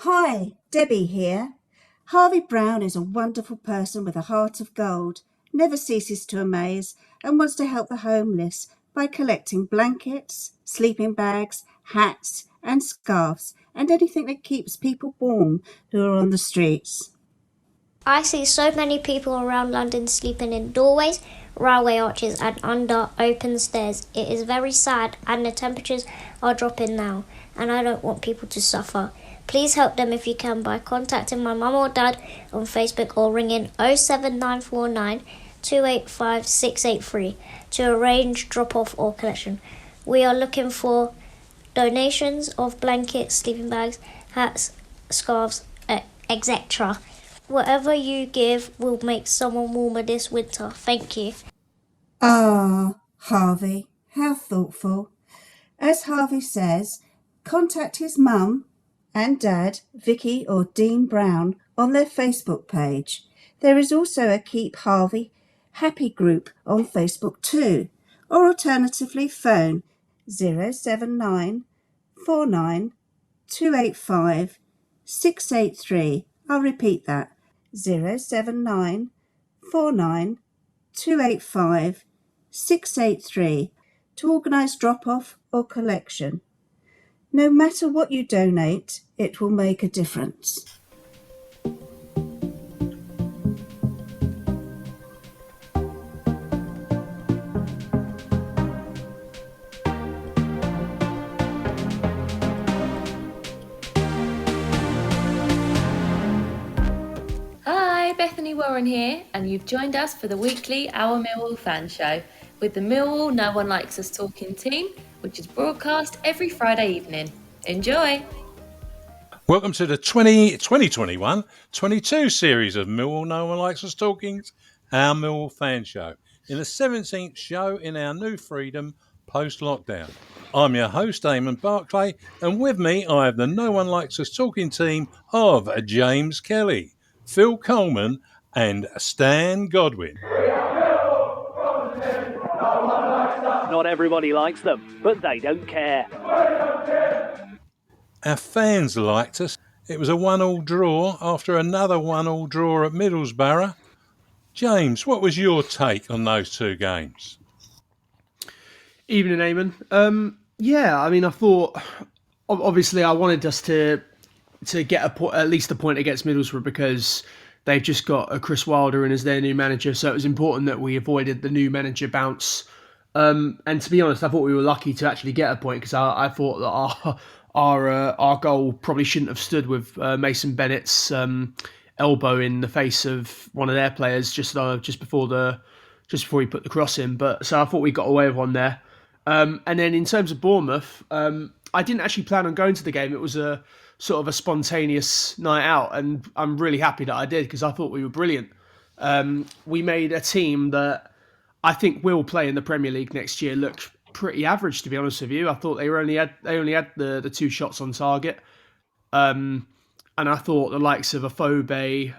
Hi, Debbie here. Harvey Brown is a wonderful person with a heart of gold, never ceases to amaze, and wants to help the homeless by collecting blankets, sleeping bags, hats, and scarves, and anything that keeps people warm who are on the streets. I see so many people around London sleeping in doorways, railway arches, and under open stairs. It is very sad, and the temperatures are dropping now, and I don't want people to suffer. Please help them if you can by contacting my mum or dad on Facebook or ringing 07949 285 683 to arrange drop-off or collection. We are looking for donations of blankets, sleeping bags, hats, scarves, etc. Whatever you give will make someone warmer this winter. Thank you. Ah, Harvey, how thoughtful. As Harvey says, contact his mum and dad, Vicky or Dean Brown, on their Facebook page. There is also a Keep Harvey Happy group on Facebook too, or alternatively phone 079 49 285 683. I'll repeat that, 079 49 285 683 to organise drop-off or collection. No matter what you donate, it will make a difference. Hi, Bethany Warren here, and you've joined us for the weekly Our Millwall Fan Show with the Millwall No One Likes Us Talking team, which is broadcast every Friday evening. Enjoy! Welcome to the 2021-22 series of Millwall No One Likes Us Talking's Our Millwall Fan Show, in the 17th show in our new freedom post-lockdown. I'm your host, Eamonn Barclay, and with me I have the No One Likes Us Talking team of James Kelly, Phil Coleman and Stan Godwin. Not everybody likes them, but they don't care. Our fans liked us. It was a 1-1 draw after another 1-1 draw at Middlesbrough. James, what was your take on those two games? Evening, Eamon. I thought obviously I wanted us to get at least a point against Middlesbrough because they've just got a Chris Wilder in as their new manager, so it was important that we avoided the new manager bounce. And to be honest, I thought we were lucky to actually get a point because I thought that our goal probably shouldn't have stood with Mason Bennett's elbow in the face of one of their players just before he put the cross in. But so I thought we got away with one there. And then in terms of Bournemouth, I didn't actually plan on going to the game. It was a sort of a spontaneous night out, and I'm really happy that I did because I thought we were brilliant. We made a team that I think will play in the Premier League next year look pretty average, to be honest with you. I thought they only had the two shots on target. And I thought the likes of Afobe,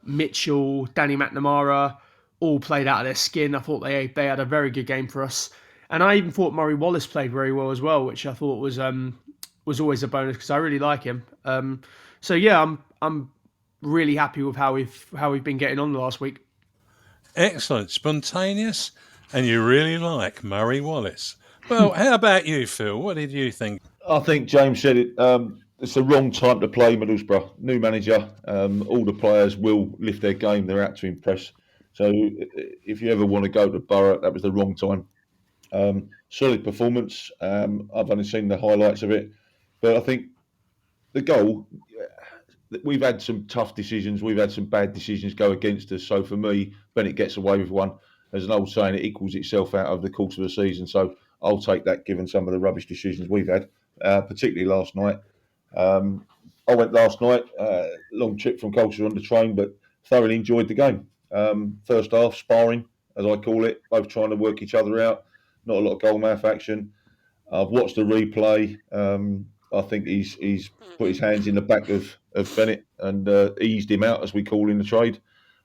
Mitchell, Danny McNamara all played out of their skin. I thought they had a very good game for us. And I even thought Murray Wallace played very well as well, which I thought was always a bonus because I really like him. I'm really happy with how we've been getting on the last week. Excellent, spontaneous, and you really like Murray Wallace. Well, how about you, Phil? What did you think? I think James said it. It's the wrong time to play Middlesbrough. New manager, all the players will lift their game. They're out to impress. So if you ever want to go to Borough, that was the wrong time. Solid performance. I've only seen the highlights of it, but I think the goal. We've had some tough decisions. We've had some bad decisions go against us. So for me, Bennett gets away with one. There's an old saying, it equals itself out over the course of the season. So I'll take that given some of the rubbish decisions we've had, particularly last night. I went last night, long trip from Colchester on the train, but thoroughly enjoyed the game. First half, sparring, as I call it, both trying to work each other out. Not a lot of goal mouth action. I've watched the replay. I think he's put his hands in the back of Bennett and eased him out, as we call in the trade,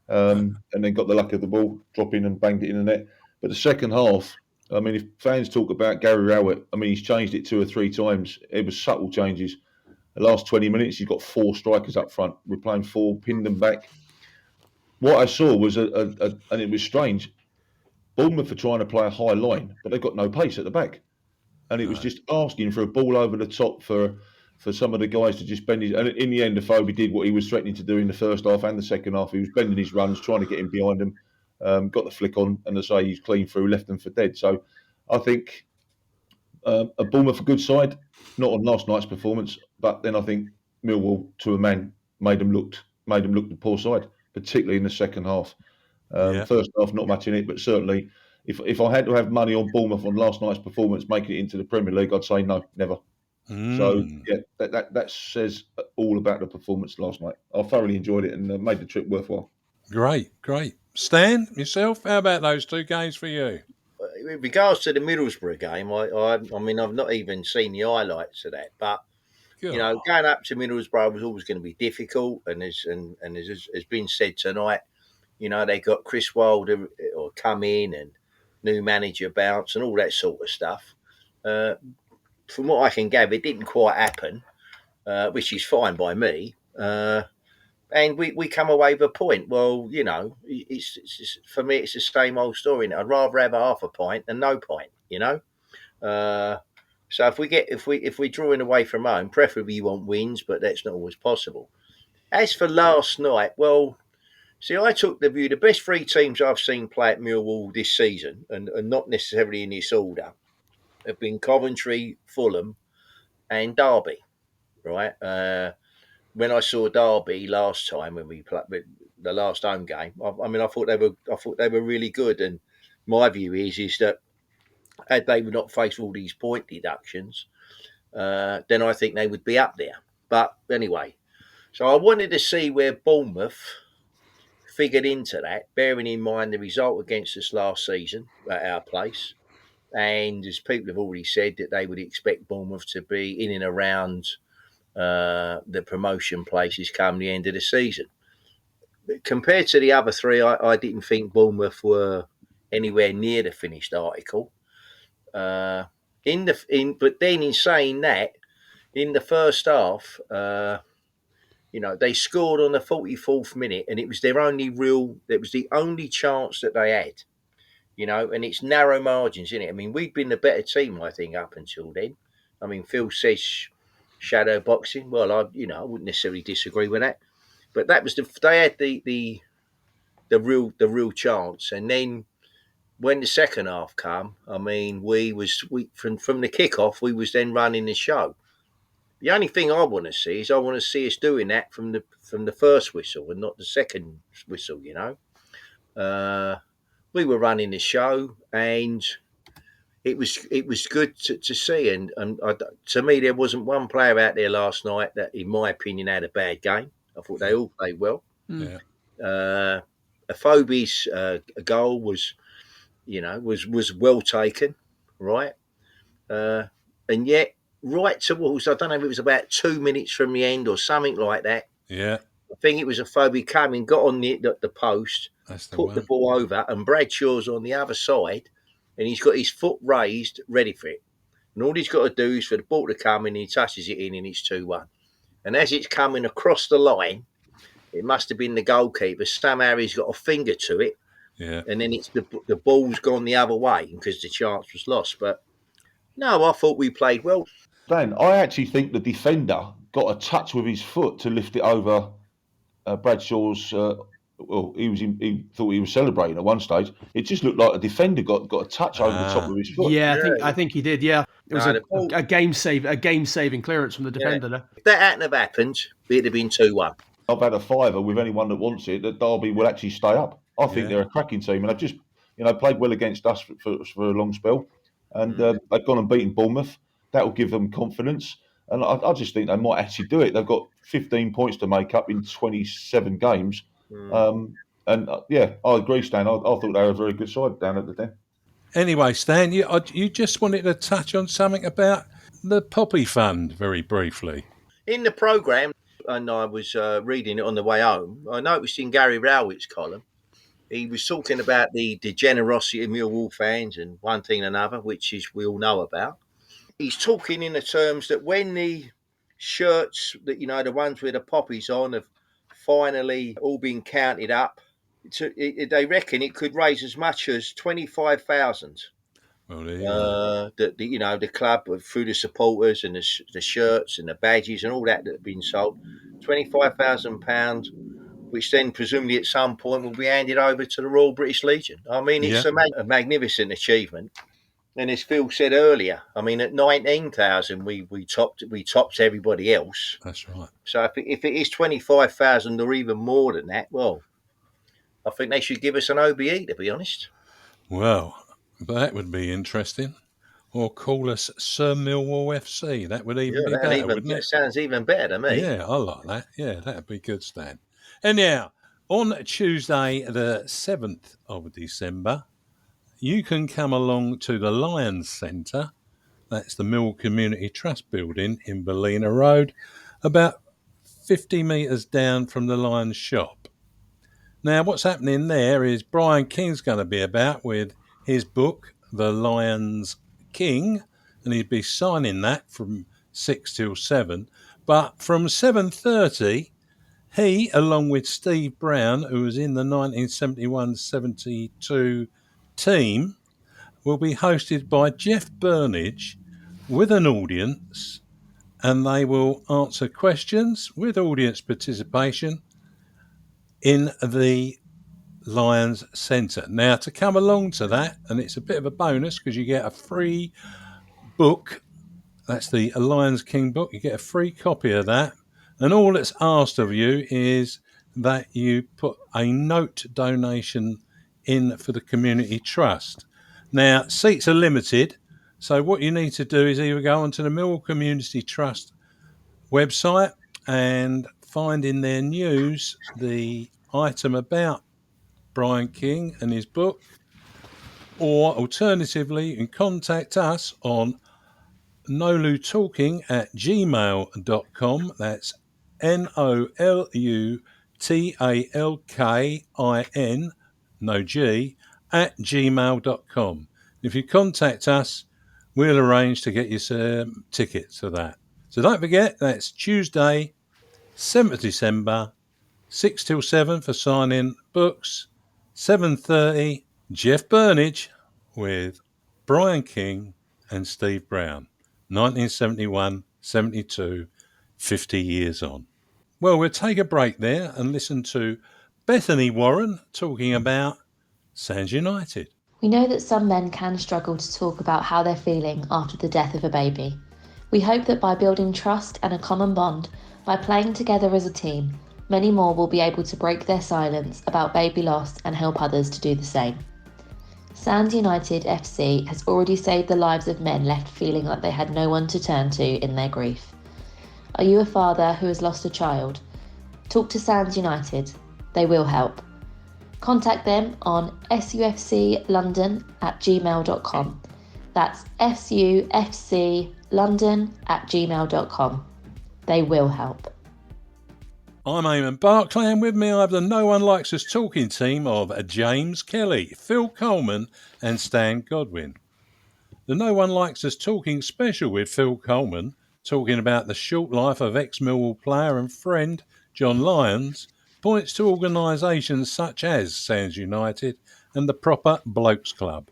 and then got the luck of the ball, dropping and banged it in the net. But the second half, I mean, if fans talk about Gary Rowett, I mean, he's changed it 2 or 3 times. It was subtle changes. The last 20 minutes, you've got 4 strikers up front. We're playing 4, pinned them back. What I saw was, and it was strange, Bournemouth are trying to play a high line, but they've got no pace at the back. And it was just asking for a ball over the top for some of the guys to just bend his... And in the end, Afobe did what he was threatening to do in the first half and the second half. He was bending his runs, trying to get him behind them, got the flick on, and as I say, he's clean through, left them for dead. So I think a Bournemouth a good side, not on last night's performance, but then I think Millwall, to a man, made them look the poor side, particularly in the second half. First half, not much in it, but certainly, if I had to have money on Bournemouth on last night's performance, making it into the Premier League, I'd say no, never. So yeah, that says all about the performance last night. I thoroughly enjoyed it and made the trip worthwhile. Great. Stan, yourself, how about those 2 games for you? In regards to the Middlesbrough game, I mean, I've not even seen the highlights of that, but going up to Middlesbrough was always going to be difficult, and as has been said tonight, they got Chris Wilder or come in and new manager bounce and all that sort of stuff. From what I can gather, it didn't quite happen, which is fine by me. And we come away with a point. Well, it's for me, it's the same old story. I'd rather have half a point than no point. So if we're drawing away from home, preferably you want wins, but that's not always possible. As for last night, well, see, I took the view the best 3 teams I've seen play at Millwall this season, and not necessarily in this order, have been Coventry, Fulham, and Derby. Right. When I saw Derby last time when we played the last home game, I thought they were really good. And my view is that had they not faced all these point deductions, then I think they would be up there. But anyway, so I wanted to see where Bournemouth figured into that, bearing in mind the result against us last season at our place. And as people have already said, that they would expect Bournemouth to be in and around the promotion places come the end of the season. But compared to the other 3, I didn't think Bournemouth were anywhere near the finished article. But then in saying that, in the first half, they scored on the 44th minute, and it was the only chance that they had. And it's narrow margins, isn't it? I mean, we'd been the better team, I think, up until then. I mean, Phil says shadow boxing. Well, I wouldn't necessarily disagree with that, but that was they had the real chance. And then when the second half came, I mean, we from the kickoff, we was then running the show. The only thing I want to see is us doing that from the first whistle and not the second whistle. We were running the show, and it was good to see. And to me, there wasn't one player out there last night that, in my opinion, had a bad game. I thought they all played well. Yeah. Afobe's goal was well taken, right? And yet, right towards, I don't know if it was about 2 minutes from the end or something like that. Yeah. I think it was Afobe coming, got on the post, put the ball over, and Bradshaw's on the other side, and he's got his foot raised, ready for it. And all he's got to do is for the ball to come, and he touches it in, and it's 2-1. And as it's coming across the line, it must have been the goalkeeper. Somehow he's got a finger to it, and then it's the ball's gone the other way because the chance was lost. But no, I thought we played well. Dan, I actually think the defender got a touch with his foot to lift it over Bradshaw's. He thought he was celebrating at one stage. It just looked like a defender got a touch over the top of his foot. Yeah, I think he did. Yeah, it was a game saving clearance from the defender. Yeah. If that hadn't have happened, it'd have been 2-1. I've had a fiver with anyone that wants it that Derby will actually stay up. I think they're a cracking team, and they've just played well against us for a long spell, and they've gone and beaten Bournemouth. That will give them confidence, and I just think they might actually do it. They've got 15 points to make up in 27 games. I agree, Stan. I thought they were a very good side down at the Den. Anyway, Stan, you just wanted to touch on something about the Poppy Fund very briefly. In the programme, and I was reading it on the way home, I noticed in Gary Rowett's column, he was talking about the generosity of Millwall fans and one thing and another, which we all know about. He's talking in the terms that when the shirts that, the ones with the poppies on have finally all been counted up. They reckon it could raise as much as 25,000. Well, there you go. The club through the supporters and the shirts and the badges and all that have been sold. £25,000, which then presumably at some point will be handed over to the Royal British Legion. I mean, it's a magnificent achievement. And as Phil said earlier, I mean, at 19,000, we topped everybody else. That's right. So if it is 25,000 or even more than that, well, I think they should give us an OBE, to be honest. Well, that would be interesting. Or call us Sir Millwall FC. That would even be better, wouldn't it? That sounds even better to me. Yeah, I like that. Yeah, that'd be good, Stan. Anyhow, on Tuesday, the 7th of December, you can come along to the Lions Centre. That's the Mill Community Trust building in Ballina Road, about 50 metres down from the Lions shop. Now, what's happening there is Brian King's going to be about with his book, The Lions King, and he'd be signing that from 6 till 7. But from 7:30, he, along with Steve Brown, who was in the 1971-72 team, will be hosted by Jeff Burnige with an audience, and they will answer questions with audience participation in the Lions Centre. Now, to come along to that, and it's a bit of a bonus because you get a free book. That's the Lions King book. You get a free copy of that. And all that's asked of you is that you put a note donation in for the community trust. Now, seats are limited. So what you need to do is either go onto the Millwall Community Trust website and find in their news the item about Brian King and his book, or alternatively, you can contact us on nolutalking@gmail.com. That's NOLUTALKIN, no G, @gmail.com. If you contact us, we'll arrange to get you some tickets for that. So don't forget, that's Tuesday, 7th of December, 6 till 7 for signing books. 7:30, Jeff Burnige with Brian King and Steve Brown. 1971-72, 50 years on. Well, we'll take a break there and listen to Bethany Warren talking about Sands United. We know that some men can struggle to talk about how they're feeling after the death of a baby. We hope that by building trust and a common bond, by playing together as a team, many more will be able to break their silence about baby loss and help others to do the same. Sands United FC has already saved the lives of men left feeling like they had no one to turn to in their grief. Are you a father who has lost a child? Talk to Sands United. They will help. Contact them on sufclondon@gmail.com. That's sufclondon@gmail.com. They will help. I'm Eamonn Barclay, and with me I have the No One Likes Us talking team of James Kelly, Phil Coleman and Stan Godwin. The No One Likes Us talking special with Phil Coleman, talking about the short life of ex-Millwall player and friend John Lyons, points to organisations such as Sands United and the Proper Blokes Club.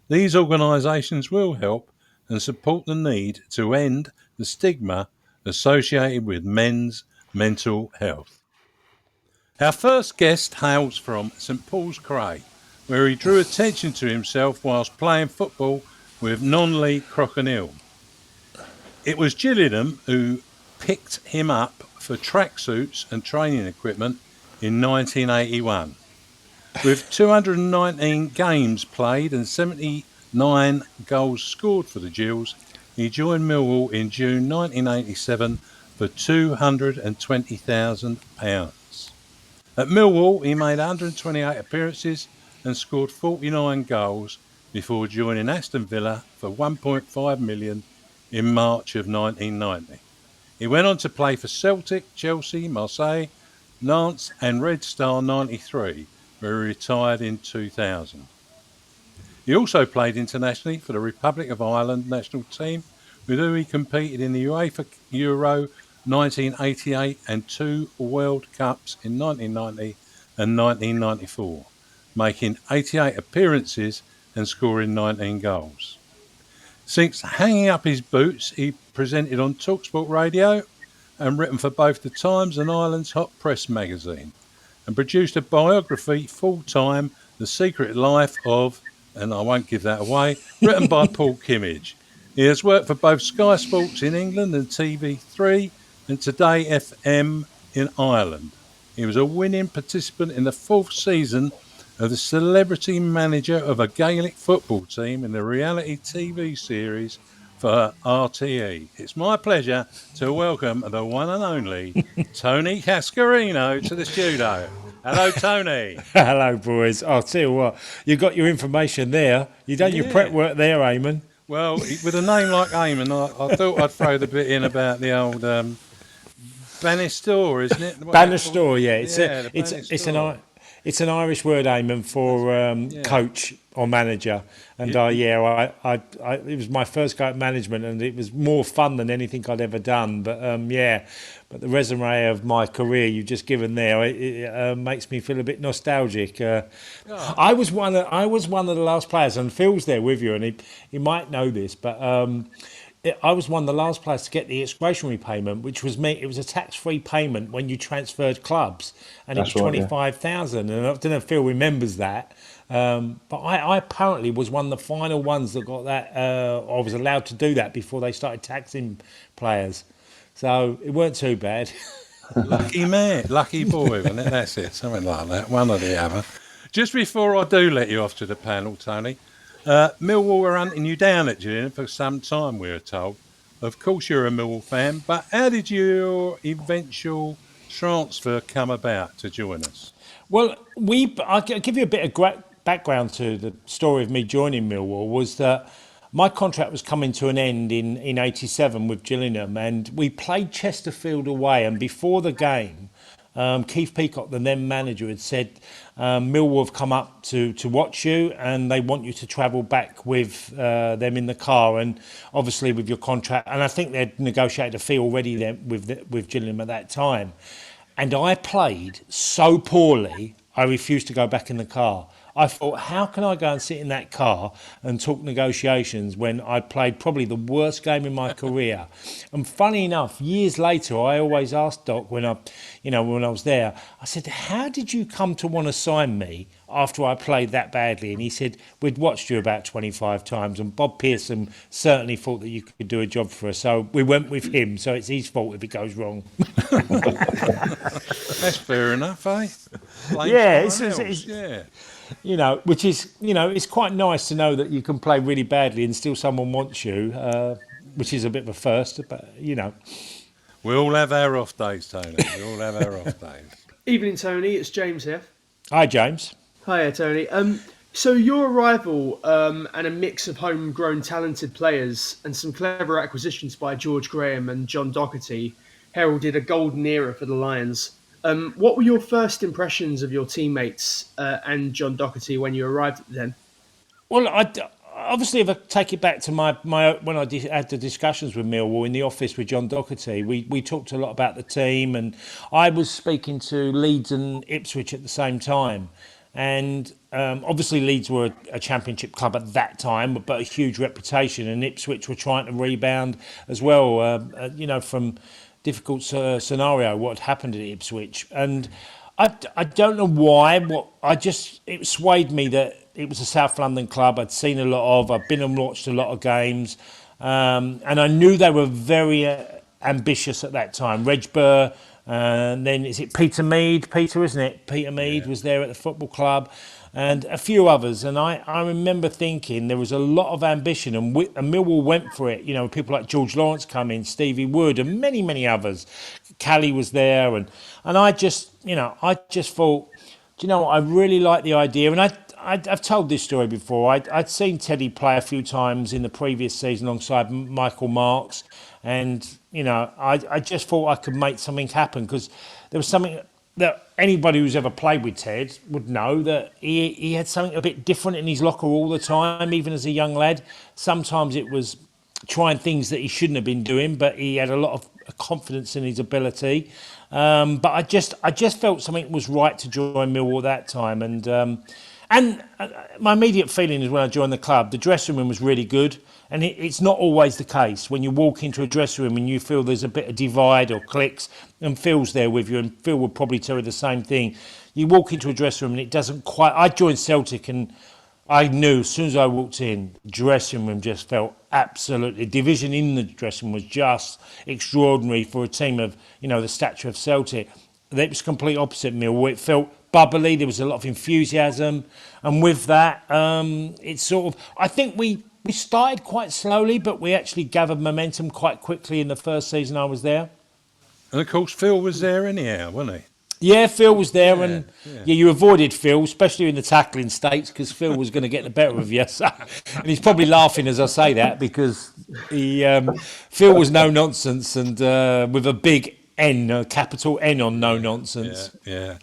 These organisations will help and support the need to end the stigma associated with men's mental health. Our first guest hails from St Paul's Cray, where he drew attention to himself whilst playing football with non-league Crockenhill. It was Gillingham who picked him up for tracksuits and training equipment in 1981. With 219 games played and 79 goals scored for the Gills, he joined Millwall in June 1987 for £220,000. At Millwall, he made 128 appearances and scored 49 goals before joining Aston Villa for £1.5 million in March of 1990. He went on to play for Celtic, Chelsea, Marseille, Nantes and Red Star 93, where he retired in 2000. He also played internationally for the Republic of Ireland national team, with whom he competed in the UEFA Euro 1988 and 2 World Cups in 1990 and 1994, making 88 appearances and scoring 19 goals. Since hanging up his boots, he presented on TalkSport Radio and written for both the Times and Ireland's Hot Press magazine, and produced a biography, Full-Time, The Secret Life of, and I won't give that away, written by Paul Kimmage. He has worked for both Sky Sports in England and TV3 and Today FM in Ireland. He was a winning participant in the 4th season of the celebrity manager of a Gaelic football team in the reality TV series for RTE. It's my pleasure to welcome the one and only Tony Cascarino to the studio. Hello, Tony. Hello, boys. I'll tell you what, you got your information there. You done your prep work there, Eamonn. Well, with a name like Eamonn, I thought I'd throw the bit in about the old Bannister, isn't it? Bannister, yeah. It's an Irish word, Eamonn, for coach or manager. And it was my first go at management, and it was more fun than anything I'd ever done. But but the resume of my career you've just given there, it makes me feel a bit nostalgic. I was one of the last players, and Phil's there with you, and he might know this, but I was one of the last players to get the exclusionary payment, which was me. It was a tax-free payment when you transferred clubs, and it was 25,000. And I don't know if Phil remembers that, but I apparently was one of the final ones that got that. I was allowed to do that before they started taxing players, so it weren't too bad. Lucky man, lucky boy, wasn't it? That's it, something like that, one or the other. Just before I do let you off to the panel, Tony. Millwall were hunting you down at Julian for some time, we were told. Of course you're a Millwall fan, but how did your eventual transfer come about to join us? Well, I'll give you a bit of background to the story of me joining Millwall. Was that my contract was coming to an end in 87 with Gillingham, and we played Chesterfield away, and before the game, Keith Peacock, the then manager, had said, Millwall have come up to watch you, and they want you to travel back with them in the car, and obviously with your contract. And I think they'd negotiated a fee already then with Gillingham at that time. And I played so poorly, I refused to go back in the car. I thought, how can I go and sit in that car and talk negotiations when I played probably the worst game in my career? And funny enough, years later, I always asked Doc when I was there, I said, how did you come to want to sign me after I played that badly? And he said, we'd watched you about 25 times, and Bob Pearson certainly thought that you could do a job for us. So we went with him. So it's his fault if it goes wrong. That's fair enough, eh? Which is, it's quite nice to know that you can play really badly and still someone wants you, which is a bit of a first, but, We all have our off days, Tony. We all have our off days. Evening, Tony. It's James here. Hi, James. Hiya, Tony. So your arrival and a mix of homegrown talented players and some clever acquisitions by George Graham and John Docherty heralded a golden era for the Lions. What were your first impressions of your teammates and John Docherty when you arrived then? Well, obviously, if I take it back to my when I had the discussions with Millwall in the office with John Docherty, we talked a lot about the team, and I was speaking to Leeds and Ipswich at the same time. And obviously Leeds were a championship club at that time, but a huge reputation, and Ipswich were trying to rebound as well, from difficult scenario, what had happened at Ipswich. And I don't know why, it swayed me that it was a South London club I'd seen a lot of, I'd been and watched a lot of games, and I knew they were very ambitious at that time. Reg Burr, and then is it Peter Mead? Peter, isn't it? Peter Mead was there at the football club, and a few others. And I remember thinking there was a lot of ambition, and Millwall went for it. People like George Lawrence come in, Stevie Wood, and many, many others. Callie was there, and I just thought, I really like the idea. And I've told this story before. I'd seen Teddy play a few times in the previous season alongside Michael Marks, and I just thought I could make something happen, because there was something that anybody who's ever played with Ted would know, that he had something a bit different in his locker all the time, even as a young lad. Sometimes it was trying things that he shouldn't have been doing, but he had a lot of a confidence in his ability. But I just felt something was right to join Millwall at that time. And my immediate feeling is when I joined the club, the dressing room was really good. And it's not always the case when you walk into a dressing room and you feel there's a bit of divide or cliques, and Phil's there with you, and Phil would probably tell you the same thing. You walk into a dressing room and it doesn't quite... I joined Celtic and I knew as soon as I walked in, the dressing room just felt absolutely... The division in the dressing room was just extraordinary for a team of, the stature of Celtic. It was complete opposite Millwall. It felt bubbly, there was a lot of enthusiasm, and with that, it's sort of... I think we started quite slowly, but we actually gathered momentum quite quickly in the first season I was there. And of course, Phil was there anyhow, wasn't he? Yeah, Phil was there, and you avoided Phil, especially in the tackling stakes, because Phil was going to get the better of you. So, and he's probably laughing as I say that, because Phil was no nonsense, and with a big N, a capital N on no nonsense. Yeah.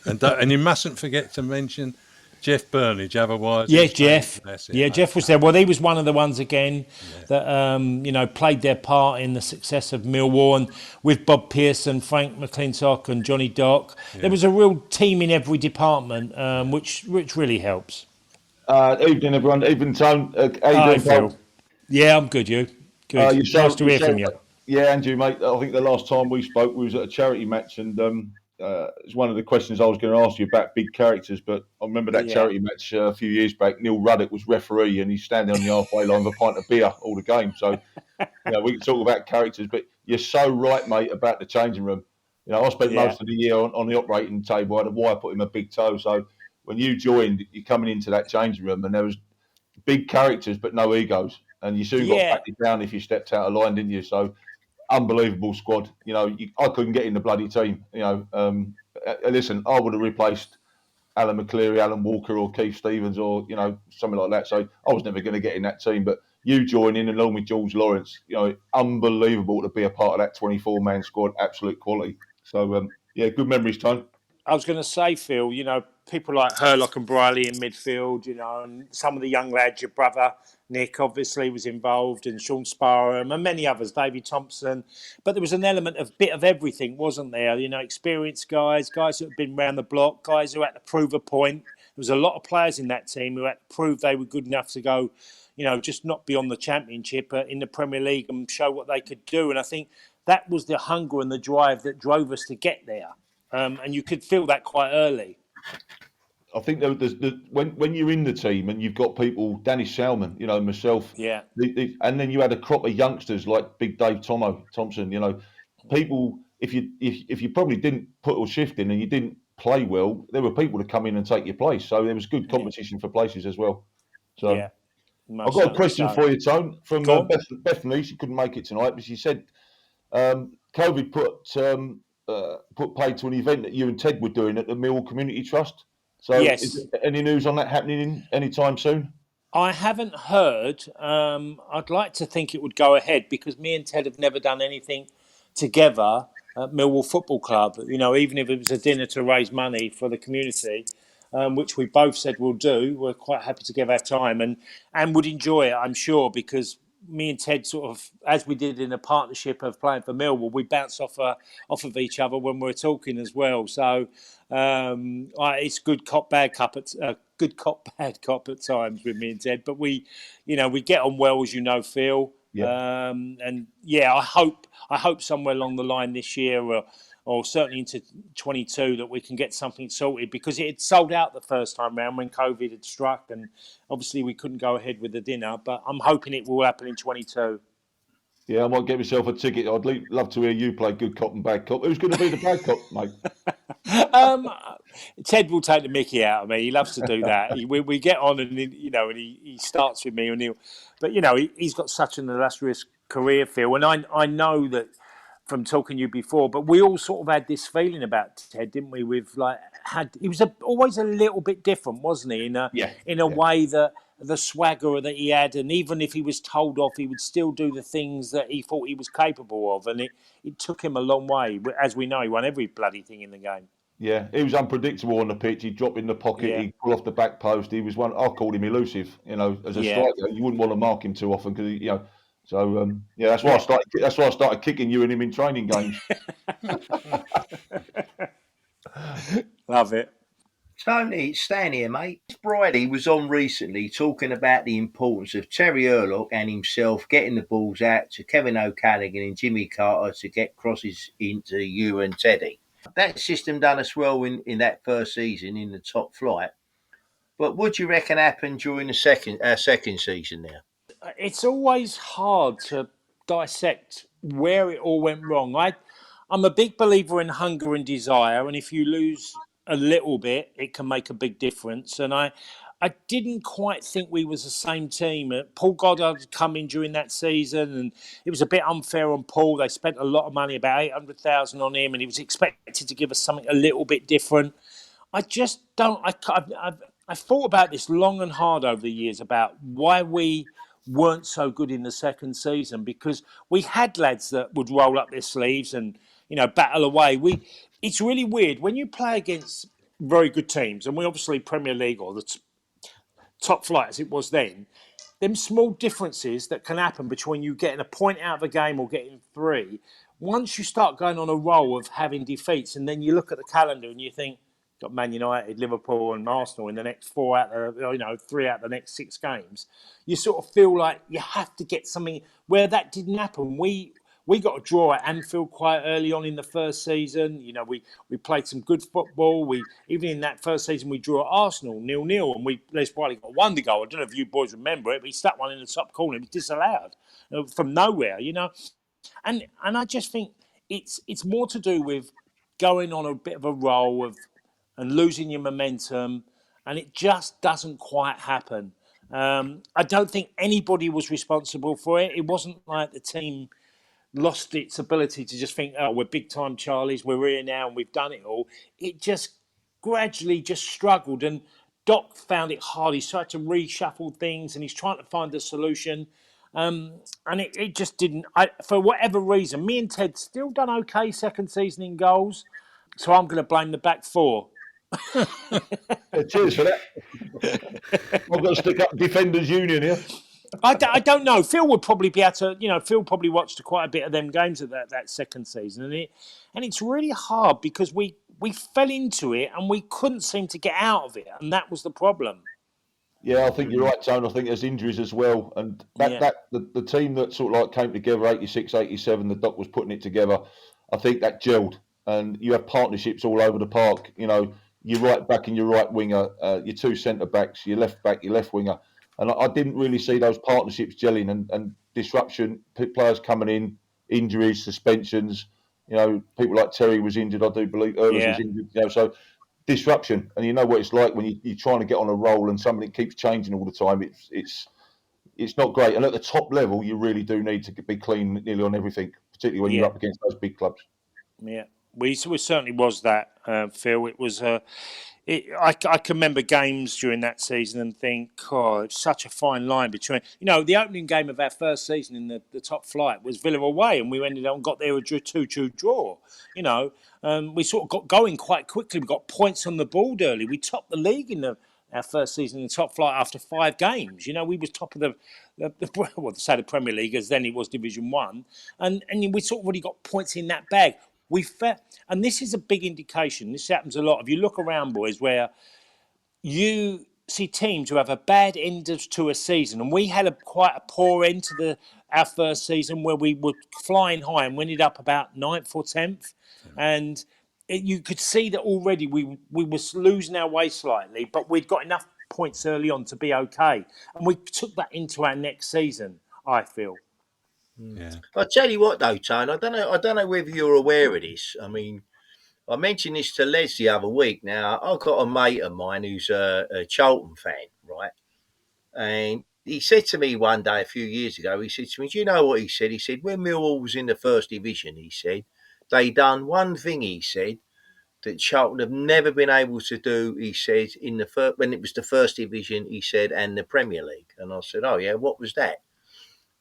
And you mustn't forget to mention Jeff Burnige, otherwise... Yeah, Jeff. Jeff was there. Well, he was one of the ones, again, that, played their part in the success of Millwall. And with Bob Pearson, Frank McClintock and Johnny Dock, there was a real team in every department, which really helps. Evening, everyone. Evening, Tone. Hi, Phil. Yeah, I'm good, you? Good. Nice to hear from you. Yeah, and you, mate. I think the last time we spoke, we was at a charity match, and... it's one of the questions I was going to ask you about big characters, but I remember that charity match a few years back. Neil Ruddock was referee, and he's standing on the halfway line with a pint of beer all the game. So, we can talk about characters, but you're so right, mate, about the changing room. I spent most of the year on the operating table. I had a wire put in my big toe. So when you joined, you're coming into that changing room, and there was big characters, but no egos. And you soon got batted down if you stepped out of line, didn't you? So, unbelievable squad. I couldn't get in the bloody team. Listen, I would have replaced Alan McCleary, Alan Walker, or Keith Stevens, or something like that. So I was never going to get in that team. But you joining along with George Lawrence, unbelievable to be a part of that 24-man squad. Absolute quality. So good memories, Tone. I was going to say, Phil, people like Hurlock and Briley in midfield, and some of the young lads, your brother Nick obviously was involved, and Sean Sparham and many others, Davey Thompson. But there was an element of bit of everything, wasn't there? Experienced guys that had been round the block, guys who had to prove a point. There was a lot of players in that team who had to prove they were good enough to go, just not beyond the Championship, but in the Premier League and show what they could do. And I think that was the hunger and the drive that drove us to get there. And you could feel that quite early. I think when you're in the team and you've got people, Danny Salmon, myself, and then you had a crop of youngsters like Big Dave Thompson, people. If you probably didn't put a shift in and you didn't play well, there were people to come in and take your place. So there was good competition for places as well. So I've got a question for you, Tone, from Bethany. She couldn't make it tonight, but she said COVID put paid to an event that you and Ted were doing at the Millwall Community Trust. So is there any news on that happening anytime soon? I haven't heard. I'd like to think it would go ahead, because me and Ted have never done anything together at Millwall Football Club. Even if it was a dinner to raise money for the community, which we both said we'll do, we're quite happy to give our time and would enjoy it, I'm sure, because me and Ted sort of, as we did in a partnership of playing for Millwall, we bounce off of each other when we're talking as well. So it's good cop, bad cop. It's good cop, bad cop at times with me and Ted. But we get on well, as Phil. Yeah. I hope somewhere along the line this year, or certainly into 22, that we can get something sorted, because it had sold out the first time round when COVID had struck, and obviously we couldn't go ahead with the dinner, but I'm hoping it will happen in 22. Yeah, I might get myself a ticket. I'd love to hear you play good cop and bad cop. Who's going to be the bad cop, mate? Ted will take the mickey out of me. He loves to do that. We get on, and he starts with me, but he's got such an illustrious career, Phil, and I know that from talking to you before, but we all sort of had this feeling about Ted, didn't we? He was always a little bit different, wasn't he? In a way that the swagger that he had, and even if he was told off, he would still do the things that he thought he was capable of, and it took him a long way. As we know, he won every bloody thing in the game. Yeah, he was unpredictable on the pitch. He'd drop in the pocket, he'd pull off the back post. He was one. I called him elusive. As a striker, you wouldn't want to mark him too often because So that's why I started kicking you and him in training games. Love it. Tony, Stan here, mate. Bridie was on recently talking about the importance of Terry Urlock and himself getting the balls out to Kevin O'Callaghan and Jimmy Carter to get crosses into you and Teddy. That system done us well in that first season in the top flight. But what do you reckon happened during the second season now? It's always hard to dissect where it all went wrong. I'm a big believer in hunger and desire, and if you lose a little bit, it can make a big difference. And I didn't quite think we was the same team. Paul Goddard had come in during that season, and it was a bit unfair on Paul. They spent a lot of money, about 800,000 on him, and he was expected to give us something a little bit different. I just don't. I've thought about this long and hard over the years about why we weren't so good in the second season, because we had lads that would roll up their sleeves and battle away. It's really weird when you play against very good teams, and we obviously Premier League or the top flight as it was then. Them small differences that can happen between you getting a point out of a game or getting three. Once you start going on a roll of having defeats, and then you look at the calendar and you think, got Man United, Liverpool, and Arsenal in the next 3 out of the next 6 games. You sort of feel like you have to get something where that didn't happen. We got a draw at Anfield quite early on in the first season. We played some good football. Even in that first season we drew at Arsenal 0-0, and Les Wiley got one to go. I don't know if you boys remember it, but he stuck one in the top corner. It was disallowed from nowhere, And I just think it's more to do with going on a bit of a roll and losing your momentum, and it just doesn't quite happen. I don't think anybody was responsible for it. It wasn't like the team lost its ability to just think, oh, we're big time Charlies, we're here now and we've done it all. It just gradually just struggled, and Doc found it hard. He's tried to reshuffle things and he's trying to find a solution. And it just didn't. For whatever reason, me and Ted still done okay second season in goals. So I'm going to blame the back four. Cheers for that. I've got to stick up Defenders Union here. I don't know. Phil would probably be able to. Phil probably watched quite a bit of them games of that second season, and it's really hard because we fell into it and we couldn't seem to get out of it, and that was the problem. Yeah, I think you're right, Tone. I think there's injuries as well, and the team that sort of like came together 86, 87, the Doc was putting it together. I think that gelled, and you have partnerships all over the park. Your right back and your right winger, your two centre backs, your left back, your left winger. And I didn't really see those partnerships gelling and disruption, players coming in, injuries, suspensions. People like Terry was injured, I do believe. Earls was injured. So disruption. And you know what it's like when you're trying to get on a roll and something keeps changing all the time. It's not great. And at the top level, you really do need to be clean nearly on everything, particularly when you're up against those big clubs. Yeah, we certainly was that, Phil. It was I can remember games during that season and think, it's such a fine line between, the opening game of our first season in the top flight was Villa away, and we ended up and got there a 2-2 draw. We sort of got going quite quickly. We got points on the board early. We topped the league in our first season in the top flight after 5 games. We was top of the Premier League, as then it was Division 1, and we sort of already got points in that bag. And this is a big indication. This happens a lot. If you look around, boys, where you see teams who have a bad end to a season, and we had quite a poor end to our first season where we were flying high and we ended up about 9th or 10th. And you could see that already we were losing our way slightly, but we'd got enough points early on to be okay. And we took that into our next season, I feel. Yeah. I'll tell you what, though, Tone. I don't know whether you're aware of this. I mean, I mentioned this to Les the other week. Now, I've got a mate of mine who's a Charlton fan, right? And he said to me one day a few years ago, he said to me, do you know what he said? He said, when Millwall was in the first division, he said, they done one thing, he said, that Charlton have never been able to do, he said, when it was the first division, he said, and the Premier League. And I said, oh, yeah, what was that?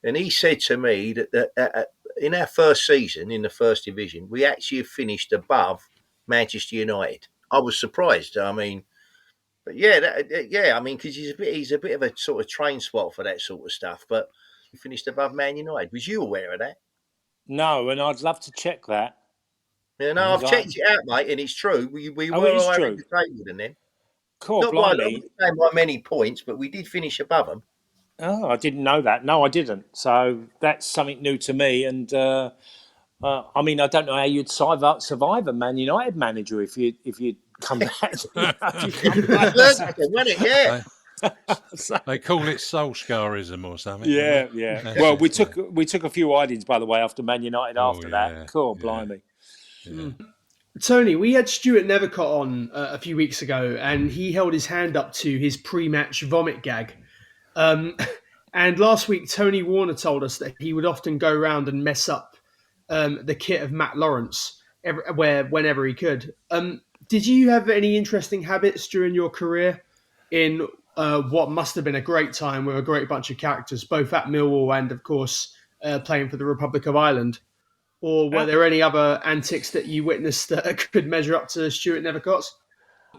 And he said to me that in our first season in the first division, we actually finished above Manchester United. I was surprised. I mean, but because he's a bit of a sort of train spot for that sort of stuff. But finished above Man United. Was you aware of that? No, and I'd love to check that. Yeah, no, I've checked it out, mate, and it's true. We were it is higher true. in the table than them. Cool, Not by blimey. many points, but we did finish above them. Oh, I didn't know that. No, I didn't. So that's something new to me. And I mean, I don't know how you'd survive a Man United manager if you'd come back. Yeah. They call it Solskjaerism or something. Yeah. Well, we took a few hidings, by the way, after Man United. After that, cool, blimey. Yeah. Tony, we had Stuart Nethercott on a few weeks ago, and he held his hand up to his pre-match vomit gag. And last week, Tony Warner told us that he would often go around and mess up the kit of Matt Lawrence whenever he could. Did you have any interesting habits during your career in what must have been a great time with a great bunch of characters, both at Millwall and, of course, playing for the Republic of Ireland? Or were there any other antics that you witnessed that could measure up to Stuart Nethercott's?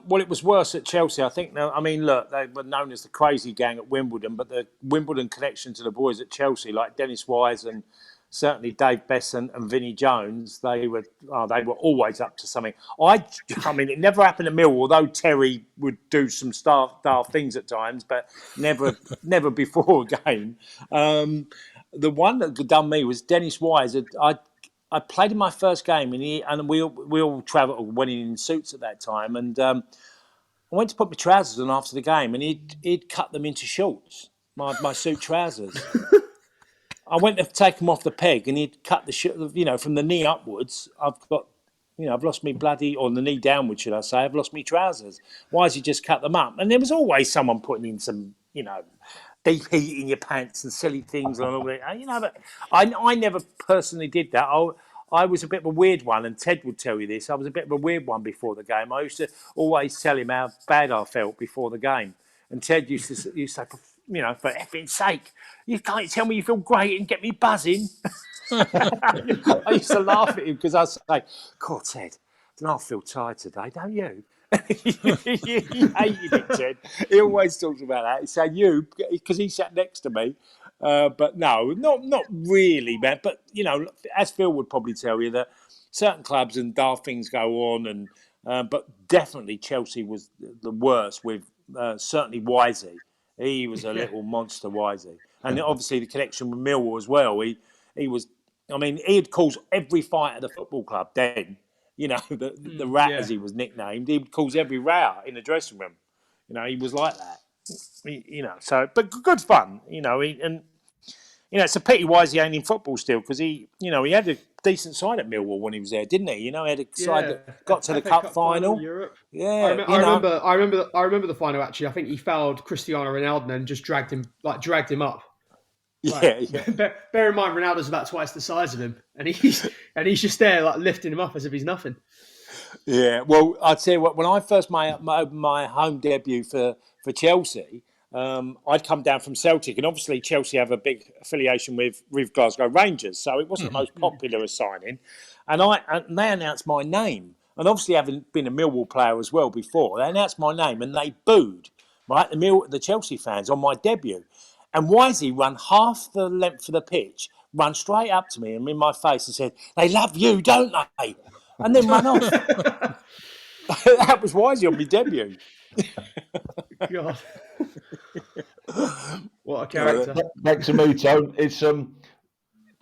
Well, it was worse at Chelsea, I think. Now, I mean, look, they were known as the crazy gang at Wimbledon, but the Wimbledon connection to the boys at Chelsea, like Dennis Wise and certainly Dave Besson and Vinnie Jones, they were always up to something. I mean, it never happened at Millwall, although Terry would do some daft things at times, but never before a game. The one that done me was Dennis Wise. I played in my first game, and we all went in suits at that time, and I went to put my trousers on after the game, and he'd cut them into shorts, my suit trousers. I went to take them off the peg, and he'd cut from the knee upwards. I've lost me or the knee downwards, should I say? I've lost me trousers. Why has he just cut them up? And there was always someone putting in some, deep heat in your pants and silly things and all that. But I never personally did that. I was a bit of a weird one, and Ted would tell you this. I was a bit of a weird one before the game. I used to always tell him how bad I felt before the game. And Ted used to say, for effing sake, you can't tell me you feel great and get me buzzing. I used to laugh at him because I'd say, God, Ted, I feel tired today, don't you? He hated it, Ted. He always talks about that. He said, because he sat next to me. But no, not really, man. But, as Phil would probably tell you, that certain clubs and daft things go on. But definitely Chelsea was the worst with certainly Wisey. He was a little monster, Wisey. And obviously the connection with Millwall as well. He was, he'd cause every fight at the football club then. The rat, as he was nicknamed, he would cause every row in the dressing room. He was like that. But good fun. It's a pity Wisey ain't in football still, because he had a decent side at Millwall when he was there, didn't he? He had a side that got to the cup final. Europe. Yeah, I remember the final. Actually, I think he fouled Cristiano Ronaldo and just dragged him up. Yeah. Bear in mind, Ronaldo's about twice the size of him, and he's just there lifting him up as if he's nothing. Yeah, well, I'd say when I first made my home debut for Chelsea, I'd come down from Celtic, and obviously Chelsea have a big affiliation with Glasgow Rangers, so it wasn't the most popular signing. And they announced my name, and obviously having been a Millwall player as well before, they announced my name and they booed the Chelsea fans on my debut. And Wisey ran half the length of the pitch, run straight up to me and in my face and said, "They love you, don't they?" And then ran off. That was Wisey on my debut. God. What a character. Back to me, Tone. It's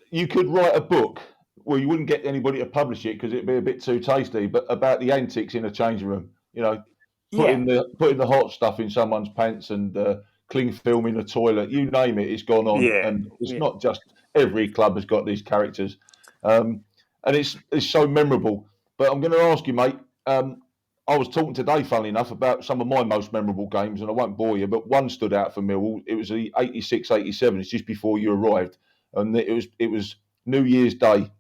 you could write a book. Well, you wouldn't get anybody to publish it because it'd be a bit too tasty, but about the antics in a changing room. Putting the hot stuff in someone's pants and cling film in the toilet, you name it, it's gone on. And it's not just every club has got these characters. And it's so memorable. But I'm going to ask you, mate, I was talking today, funnily enough, about some of my most memorable games, and I won't bore you, but one stood out for Millwall. It was the 86-87. It's just before you arrived. And it was New Year's Day,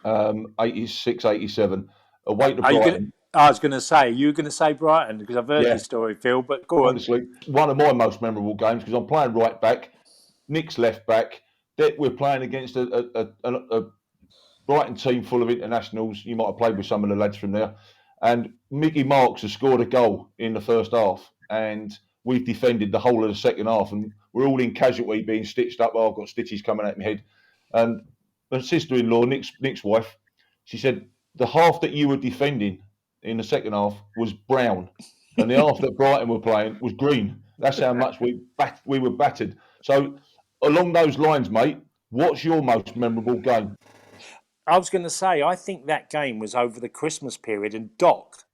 86-87, away to Brighton. I was going to say, you were going to say Brighton, because I've heard this story, Phil, but go on. Honestly, one of my most memorable games, because I'm playing right back, Nick's left back. We're playing against a Brighton team full of internationals. You might have played with some of the lads from there. And Mickey Marks has scored a goal in the first half. And we've defended the whole of the second half, and we're all in casualty, being stitched up. Oh, I've got stitches coming out my head. And my sister-in-law, Nick's wife, she said the half that you were defending in the second half was brown, and the half that Brighton were playing was green. That's how much we were battered. So along those lines, mate, what's your most memorable game? I was going to say, I think that game was over the Christmas period, and Doc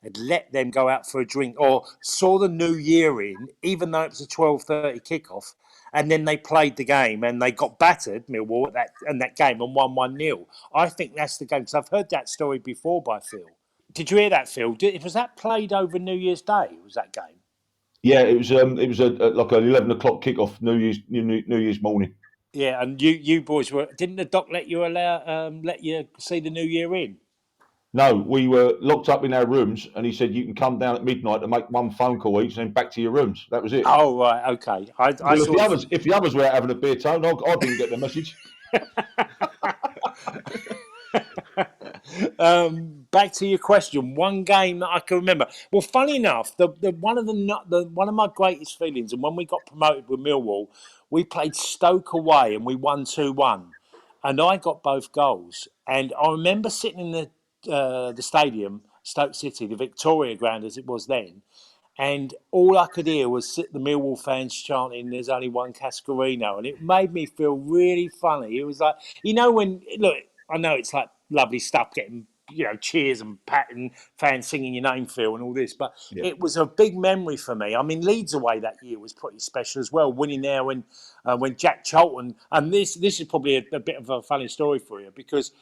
had let them go out for a drink or saw the New Year in, even though it was a 12:30 kickoff, and then they played the game and they got battered, Millwall, that game and won 1-0. I think that's the game, because I've heard that story before by Phil. Did you hear that, Phil? Was that played over New Year's Day? Was that game? Yeah, it was like an 11 o'clock kickoff New Year's morning. Yeah, and you boys didn't the Doc let you see the New Year in? No, we were locked up in our rooms, and he said you can come down at midnight and make one phone call each, and then back to your rooms. That was it. Oh right, okay. If the others were out having a beer, Tone, I didn't get the message. Back to your question. One game that I can remember. Well, funny enough, one of my greatest feelings, and when we got promoted with Millwall, we played Stoke away and we won 2-1, and I got both goals. And I remember sitting in the stadium, Stoke City, the Victoria Ground as it was then, and all I could hear was the Millwall fans chanting, "There's only one Cascarino," and it made me feel really funny. It was like, I know it's like lovely stuff, getting cheers and patting fans singing your name, Phil, and all this, but It was a big memory for me. I mean, Leeds away that year was pretty special as well, winning there when Jack Charlton, and this is probably a bit of a funny story for you, because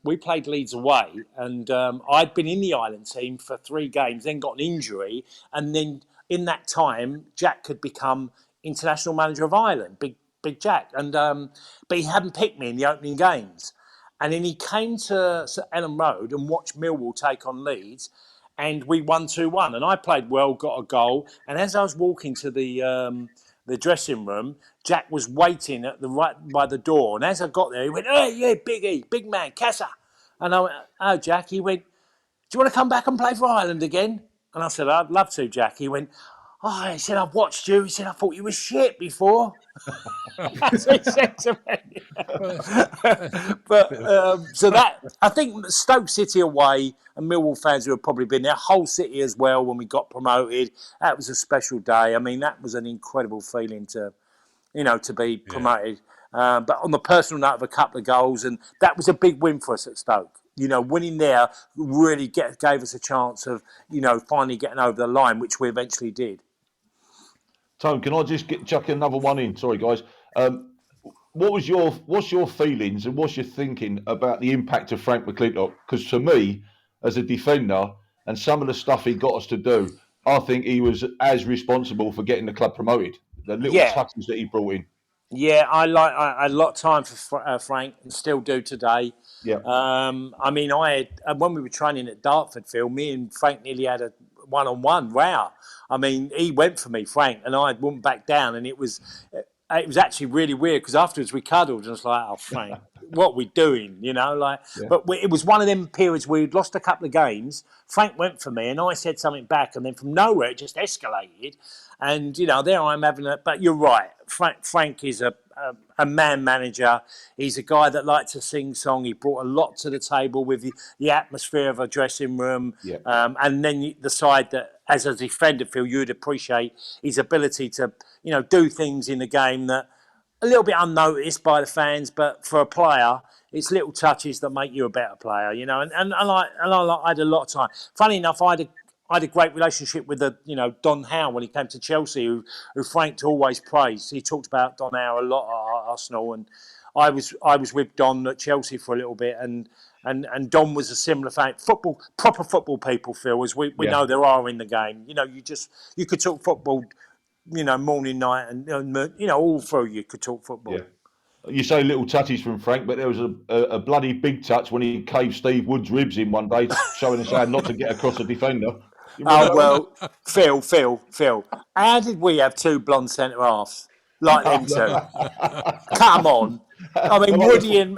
we played Leeds away, and I'd been in the Ireland team for 3 games, then got an injury, and then in that time, Jack had become international manager of Ireland, Big Jack, and but he hadn't picked me in the opening games. And then he came to St Ellen Road and watched Millwall take on Leeds, and we won 2-1. And I played well, got a goal. And as I was walking to the dressing room, Jack was waiting right by the door. And as I got there, he went, "Hey, yeah, big man, Casa." And I went, "Oh, Jack." He went, "Do you want to come back and play for Ireland again?" And I said, "I'd love to, Jack." He went, "Oh," he said, "I've watched you." He said, "I thought you were shit before." That's what he said to me. But so that, I think Stoke City away, and Millwall fans who have probably been there, whole city as well, when we got promoted, that was a special day. I mean, that was an incredible feeling to be promoted. But on the personal note of a couple of goals, and that was a big win for us at Stoke. Winning there really gave us a chance of, finally getting over the line, which we eventually did. Tone, can I just chuck another one in? Sorry, guys. What's your feelings and what's your thinking about the impact of Frank McClintock? Because for me, as a defender, and some of the stuff he got us to do, I think he was as responsible for getting the club promoted. The little touches that he brought in. Yeah, I had a lot of time for Frank, and still do today. Yeah. I mean, when we were training at Dartford, Phil, me and Frank nearly had a one-on-one row. I mean, he went for me, Frank, and I wouldn't back down, and it was actually really weird, because afterwards we cuddled, and I was like, "Oh, Frank, what are we doing?" But it was one of them periods where we'd lost a couple of games. Frank went for me, and I said something back, and then from nowhere it just escalated. And there I am having it. But you're right, Frank is a man manager. He's a guy that likes to sing song. He brought a lot to the table with the atmosphere of a dressing room, and then the side that, as a defender, Phil, you'd appreciate his ability to do things in the game that a little bit unnoticed by the fans, but for a player, it's little touches that make you a better player, And I had a lot of time. Funny enough, I had a great relationship with Don Howe when he came to Chelsea, who Frank always praised. He talked about Don Howe a lot at Arsenal, and I was with Don at Chelsea for a little bit, and Don was a similar fan. Proper football people, Phil, as we know there are in the game. You could talk football, morning, night, and all through you could talk football. Yeah. You say little touches from Frank, but there was a bloody big touch when he caved Steve Wood's ribs in one day, showing us how not to get across a defender. Oh, well, Phil, how did we have 2 blonde centre halves like them two? Come on. I mean, No Woody and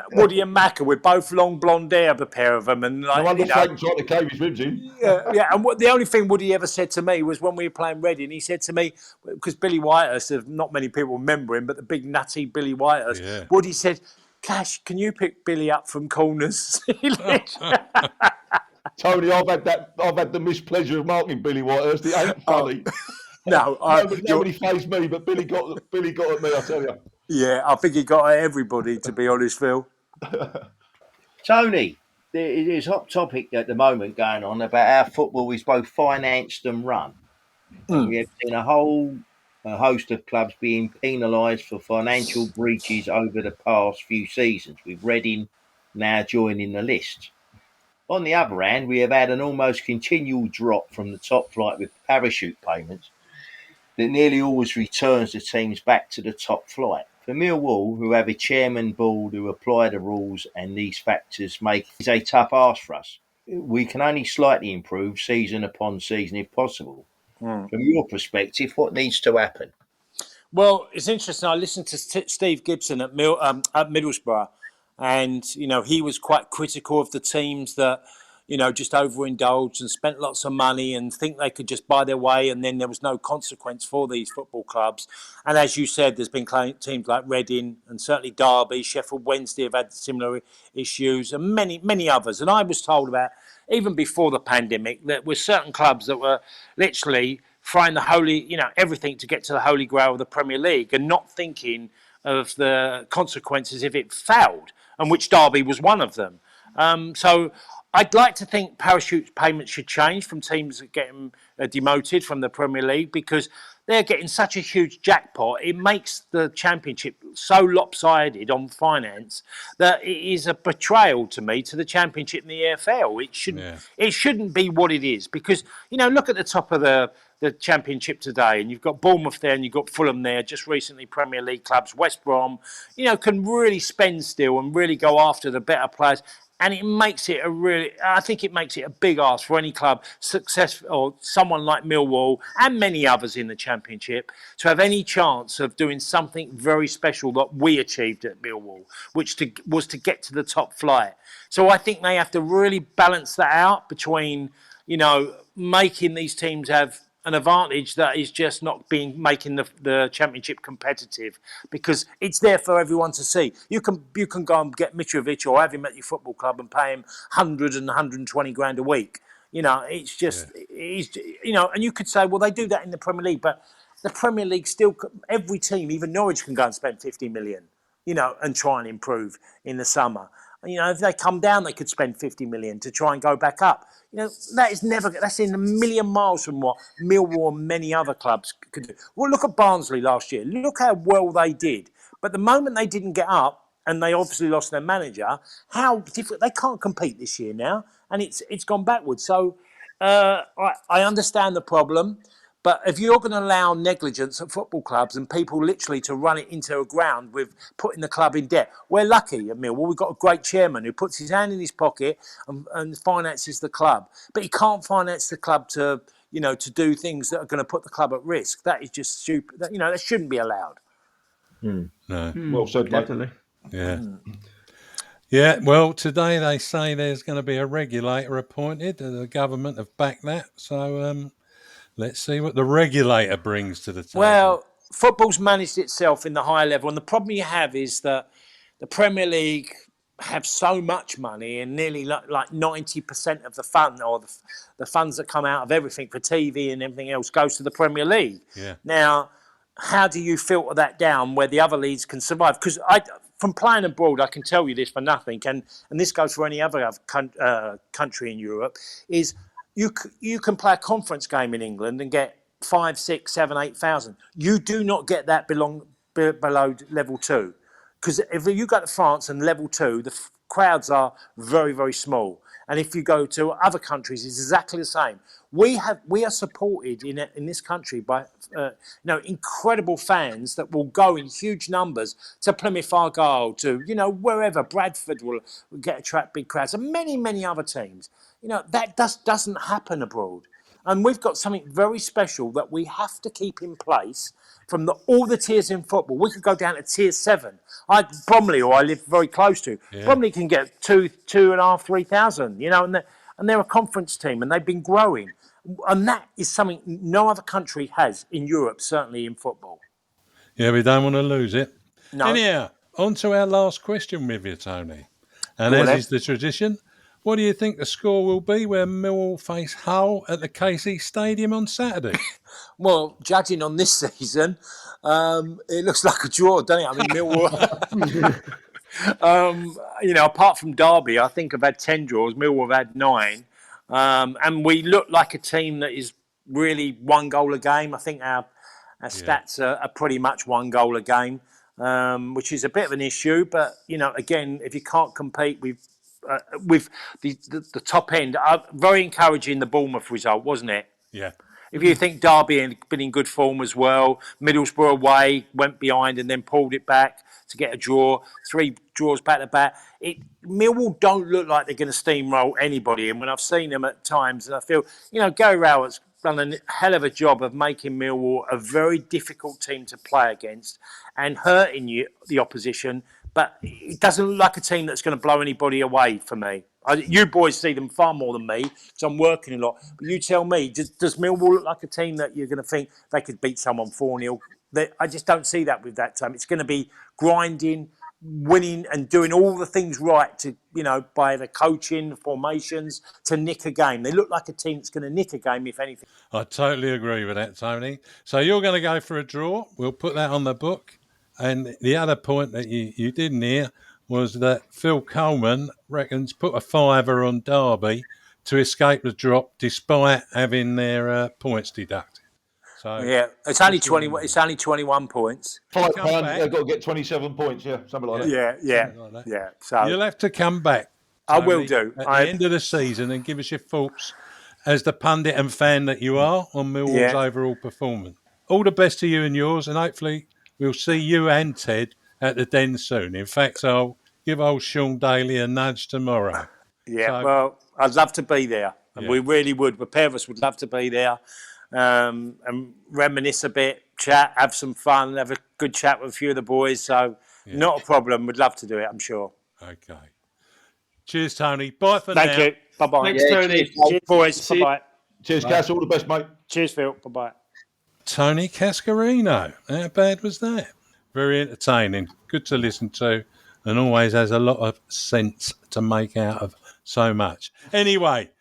Macca with both long blonde hair, the pair of them, and no like wonder you know, Frank tried to cave his ribs in. yeah. And the only thing Woody ever said to me was when we were playing Reading, he said to me, because Billy Whitehurst, not many people remember him, but the big nutty Billy Whitehurst, Yeah. Woody said, Cash, can you pick Billy up from corners? Tony, I've had the mispleasure of marking Billy Whitehurst. It ain't funny. No, Nobody faced me, but Billy got at me, I tell you. Yeah, I think he got at everybody, to be honest, Phil. Tony, there's a hot topic at the moment going on about how football is both financed and run. And we have seen a host of clubs being penalised for financial breaches over the past few seasons, with Reading now joining the list. On the other hand, we have had an almost continual drop from the top flight with parachute payments that nearly always returns the teams back to the top flight. For Millwall, who have a chairman board who apply the rules and these factors make it a tough ask for us. We can only slightly improve season upon season if possible. From your perspective, what needs to happen? Well, it's interesting. I listened to Steve Gibson at Middlesbrough, and he was quite critical of the teams that just overindulged and spent lots of money and think they could just buy their way, and then there was no consequence for these football clubs. And as you said, there's been teams like Reading and certainly Derby, Sheffield Wednesday have had similar issues, and many others. And I was told about, even before the pandemic, that were certain clubs that were literally trying everything to get to the holy grail of the Premier League and not thinking of the consequences if it failed, and which Derby was one of them. So I'd like to think parachute payments should change from teams that get demoted from the Premier League, because they're getting such a huge jackpot. It makes the Championship so lopsided on finance that it is a betrayal to me to the Championship and the EFL. It shouldn't be what it is, because look at the top of the Championship today, and you've got Bournemouth there and you've got Fulham there, just recently Premier League clubs. West Brom, can really spend still and really go after the better players. And it makes it I think it makes it a big ask for any club, successful, or someone like Millwall and many others in the Championship, to have any chance of doing something very special that we achieved at Millwall, which was to get to the top flight. So I think they have to really balance that out between, making these teams have an advantage that is just not making the Championship competitive, because it's there for everyone to see. You can go and get Mitrovic or have him at your football club and pay him 100 and 120 grand a week. It's just, and you could say, well, they do that in the Premier League, but the Premier League still, every team, even Norwich, can go and spend 50 million, and try and improve in the summer. If they come down, they could spend 50 million to try and go back up. That's in a million miles from what Millwall and many other clubs could do. Well, look at Barnsley last year. Look how well they did. But the moment they didn't get up, and they obviously lost their manager, how different, they can't compete this year now, and it's gone backwards. So I understand the problem. But if you're going to allow negligence at football clubs and people literally to run it into a ground with putting the club in debt, we're lucky at Millwall. We've got a great chairman who puts his hand in his pocket and finances the club. But he can't finance the club to do things that are going to put the club at risk. That is just stupid. That shouldn't be allowed. No. Well said, definitely. Yeah. Yeah, well, today they say there's going to be a regulator appointed. The government have backed that. So let's see what the regulator brings to the table. Well, football's managed itself in the higher level, and the problem you have is that the Premier League have so much money, and nearly like 90% of the fund, or the funds that come out of everything for TV and everything else, goes to the Premier League. Yeah. Now, how do you filter that down where the other leagues can survive? Because from playing abroad, I can tell you this for nothing, and this goes for any other country in Europe, is you can play a conference game in England and get 5, 6, 7, 8,000. You do not get that below level 2, because if you go to France and level 2, the crowds are very, very small. And if you go to other countries, it's exactly the same. We are supported in this country by incredible fans that will go in huge numbers to Plymouth Argyle, to wherever. Bradford will attract big crowds, and many other teams. That doesn't happen abroad. And we've got something very special that we have to keep in place from all the tiers in football. We could go down to tier 7. Bromley, who I live very close to, Bromley can get 2,500, 3,000, you know, and they're a conference team and they've been growing. And that is something no other country has in Europe, certainly in football. Yeah, we don't want to lose it. No. Anyhow, on to our last question with you, Tony. And as is the tradition, what do you think the score will be where Millwall face Hull at the KC Stadium on Saturday? Well, judging on this season, it looks like a draw, doesn't it? I mean, Millwall... you know, apart from Derby, I think I've had 10 draws. Millwall have had 9. And we look like a team that is really one goal a game. I think our stats are pretty much one goal a game, which is a bit of an issue. But, you know, again, if you can't compete with the top end, very encouraging the Bournemouth result, wasn't it? Yeah. If you think Derby had been in good form as well, Middlesbrough away, went behind and then pulled it back to get a draw, 3 draws back to back. Millwall don't look like they're going to steamroll anybody. And when I've seen them at times, and I feel, you know, Gary Rowett's done a hell of a job of making Millwall a very difficult team to play against and hurting the opposition. But it doesn't look like a team that's going to blow anybody away for me. You boys see them far more than me because I'm working a lot. But you tell me, does Millwall look like a team that you're going to think they could beat someone 4-0? I just don't see that with that team. It's going to be grinding, winning and doing all the things right to, you know, by the coaching, the formations, to nick a game. They look like a team that's going to nick a game, if anything. I totally agree with that, Tony. So you're going to go for a draw. We'll put that on the book. And the other point that you didn't hear was that Phil Coleman reckons put a fiver on Derby to escape the drop despite having their points deducted. So yeah, it's only 20. It's only 21 points. £5, they've got to get 27 points, something like that. Yeah. So you'll have to come back, Tony, I will do at the end of the season and give us your thoughts as the pundit and fan that you are on Millwall's overall performance. All the best to you and yours, and hopefully we'll see you and Ted at the Den soon. In fact, I'll give old Sean Daly a nudge tomorrow. Yeah, well, I'd love to be there. And we really would. The pair of us would love to be there and reminisce a bit, chat, have some fun, have a good chat with a few of the boys. So not a problem. We'd love to do it, I'm sure. Okay. Cheers, Tony. Bye for now. Thank you. Bye-bye. Thanks, Tony. Cheers, boys. Bye-bye. Cheers, Cass. All the best, mate. Cheers, Phil. Bye-bye. Tony Cascarino. How bad was that? Very entertaining. Good to listen to. And always has a lot of sense to make out of so much. Anyway,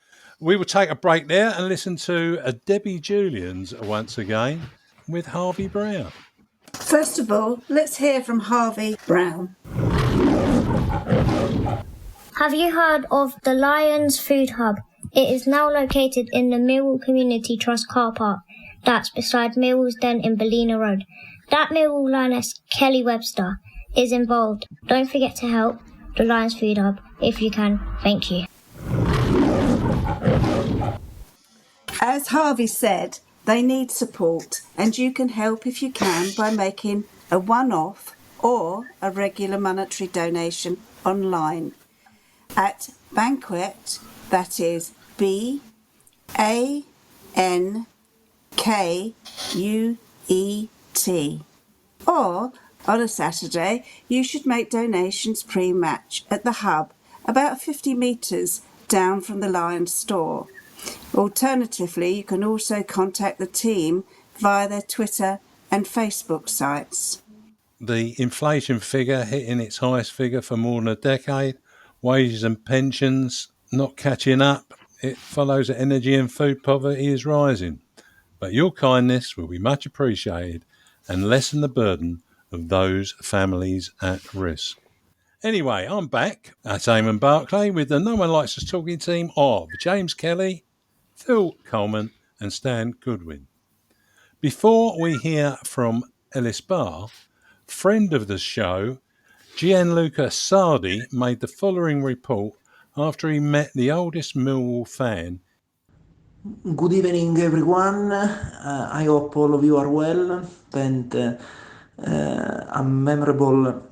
we will take a break there and listen to Debbie Julians once again with Harvey Brown. First of all, let's hear from Harvey Brown. Have you heard of the Lions Food Hub? It is now located in the Millwall Community Trust car park. That's beside Millwall's Den in Ballina Road. That Millwall Lioness, Kelly Webster, is involved. Don't forget to help the Lions Food Hub if you can. Thank you. As Harvey said, they need support, and you can help if you can by making a one-off or a regular monetary donation online at Banquet, that is BANKUET, or on a Saturday you should make donations pre-match at the hub about 50 metres down from the Lions store. Alternatively, you can also contact the team via their Twitter and Facebook sites. The inflation figure hitting its highest figure for more than a decade, wages and pensions not catching up. It follows that energy and food poverty is rising. But your kindness will be much appreciated and lessen the burden of those families at risk. Anyway, I'm back at Eamonn Barclay with the No One Likes Us Talking team of James Kelly, Phil Coleman and Stan Godwin. Before we hear from Ellis Barr, friend of the show, Gianluca Sardi made the following report after he met the oldest Millwall fan. Good evening, everyone. I hope all of you are well. Spent a memorable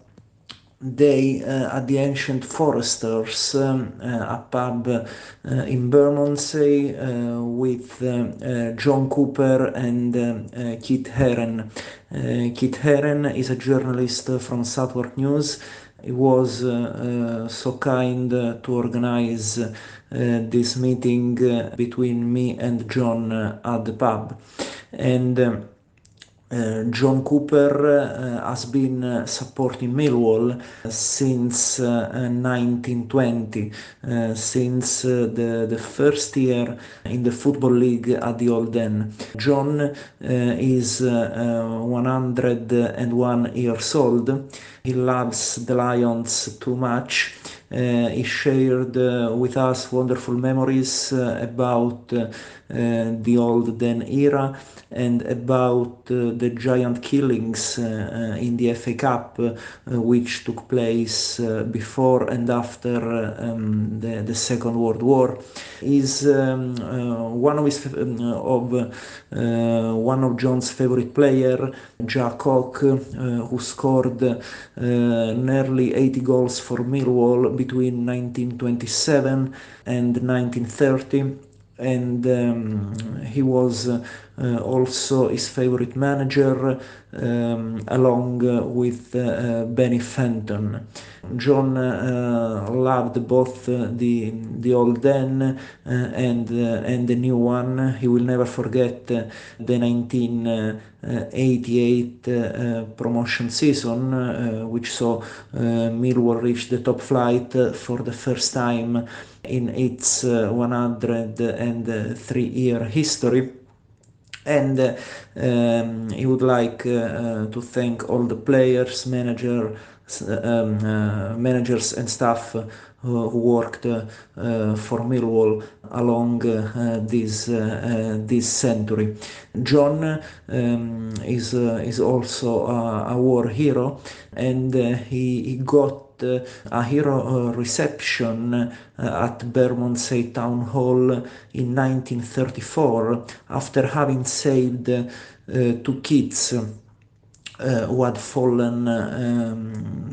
day at the Ancient Foresters, a pub in Bermondsey, with John Cooper and Keith Herron. Keith Herron is a journalist from Southwark News. He was so kind to organize this meeting between me and John at the pub. And John Cooper has been supporting Millwall since 1920, since the first year in the Football League at the Old Den. John is 101 years old. He loves the Lions too much. He shared with us wonderful memories about the Old Den era and about the giant killings in the FA Cup, which took place before and after the Second World War. Is one of John's favorite player, Jack Hawke, who scored nearly 80 goals for Millwall between 1927 and 1930. And he was also his favorite manager, along with Benny Fenton. John loved both the Old Den and the new one. He will never forget the 1988 promotion season, which saw Millwall reach the top flight for the first time in its 103-year history. And he would like to thank all the players, managers and staff who worked for Millwall along this century. John is also a war hero, and he got a hero reception at Bermondsey Town Hall in 1934 after having saved two kids who had fallen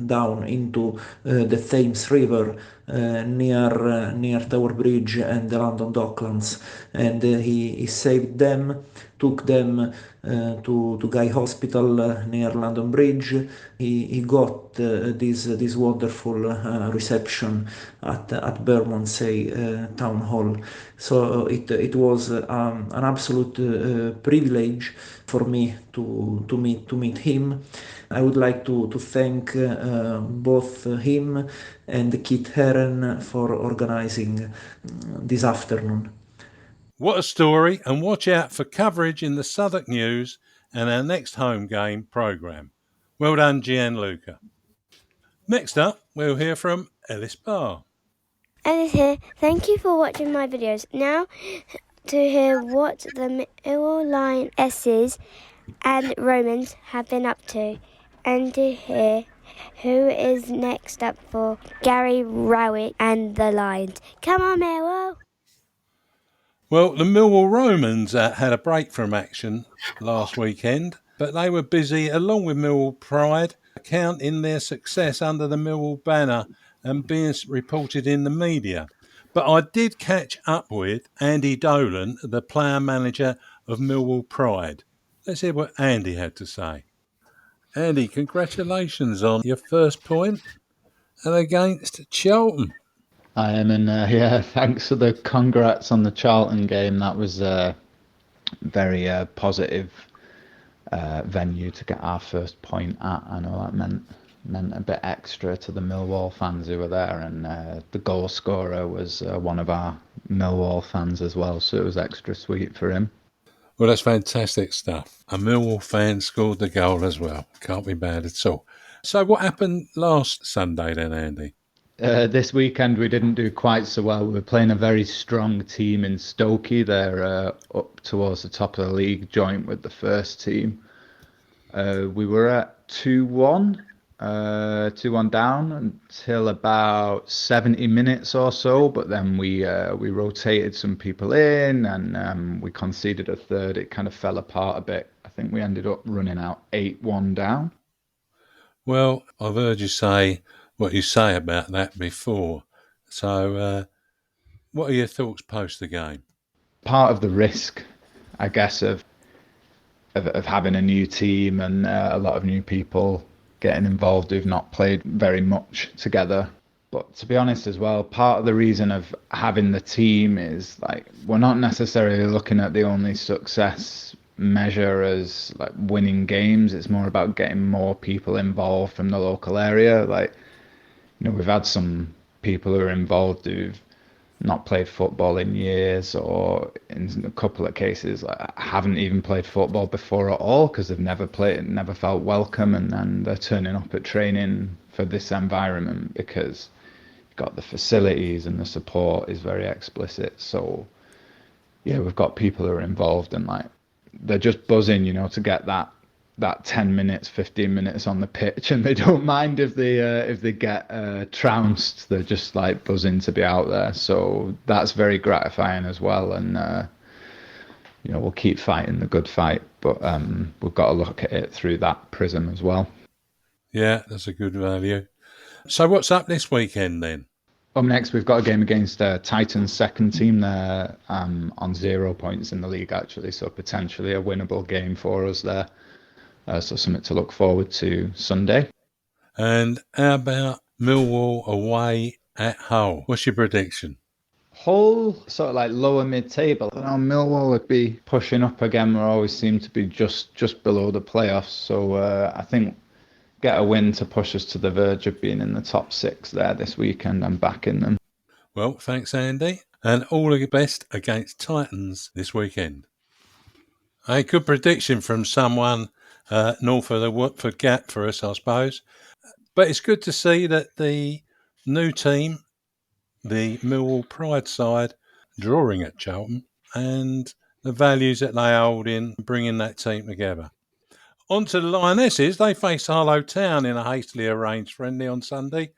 down into the Thames River near Tower Bridge and the London Docklands, and he saved them, took them to Guy Hospital near London Bridge. He got this wonderful reception at Bermondsey Town Hall. So it was an absolute privilege for me to meet him. I would like to thank both him and Keith Herron for organizing this afternoon. What a story, and watch out for coverage in the Southwark News and our next home game programme. Well done, Gianluca. Next up, we'll hear from Ellis Barr. Ellis here. Thank you for watching my videos. Now to hear what the Millwall Lionesses and Romans have been up to, and to hear who is next up for Gary Rowett and the Lions. Come on, Millwall! Well, the Millwall Romans had a break from action last weekend, but they were busy, along with Millwall Pride, counting their success under the Millwall banner and being reported in the media. But I did catch up with Andy Dolan, the player manager of Millwall Pride. Let's hear what Andy had to say. Andy, congratulations on your first point and against Charlton. I am, and thanks for the congrats on the Charlton game. That was a very positive venue to get our first point at. I know that meant a bit extra to the Millwall fans who were there, and the goal scorer was one of our Millwall fans as well, so it was extra sweet for him. Well, that's fantastic stuff. A Millwall fan scored the goal as well. Can't be bad at all. So what happened last Sunday then, Andy? This weekend we didn't do quite so well. We were playing a very strong team in Stokey. They're up towards the top of the league, joint with the first team. We were at 2-1 down until about 70 minutes or so, but then we rotated some people in, and we conceded a third. It kind of fell apart a bit. I think we ended up running out 8-1 down. Well, I've heard you say what you say about that before. So, what are your thoughts post the game? Part of the risk, I guess, of having a new team and a lot of new people getting involved who've not played very much together. But to be honest as well, part of the reason of having the team is like we're not necessarily looking at the only success measure as like winning games. It's more about getting more people involved from the local area. Like, you know, we've had some people who are involved who've not played football in years, or in a couple of cases like haven't even played football before at all because they've never played, never felt welcome, and then they're turning up at training for this environment because you've got the facilities and the support is very explicit. So yeah, we've got people who are involved and like they're just buzzing, you know, to get that 10 minutes, 15 minutes on the pitch, and they don't mind if they get trounced. They're just like buzzing to be out there. So that's very gratifying as well. And you know, we'll keep fighting the good fight, but we've got to look at it through that prism as well. Yeah, that's a good value. So what's up this weekend then? Up next, we've got a game against Titans' second team. They're on 0 points in the league, actually, so potentially a winnable game for us there. So something to look forward to Sunday. And how about Millwall away at Hull? What's your prediction? Hull, sort of like lower mid-table. I know Millwall would be pushing up again. We always seem to be just below the playoffs. So I think get a win to push us to the verge of being in the top 6 there this weekend. I'm backing them. Well, thanks, Andy. And all the best against Titans this weekend. A good prediction from someone north of the Watford Gap for us, I suppose. But it's good to see that the new team, the Millwall Pride side, drawing at Charlton, and the values that they hold in bringing that team together. On to the Lionesses. They face Harlow Town in a hastily arranged friendly on Sunday.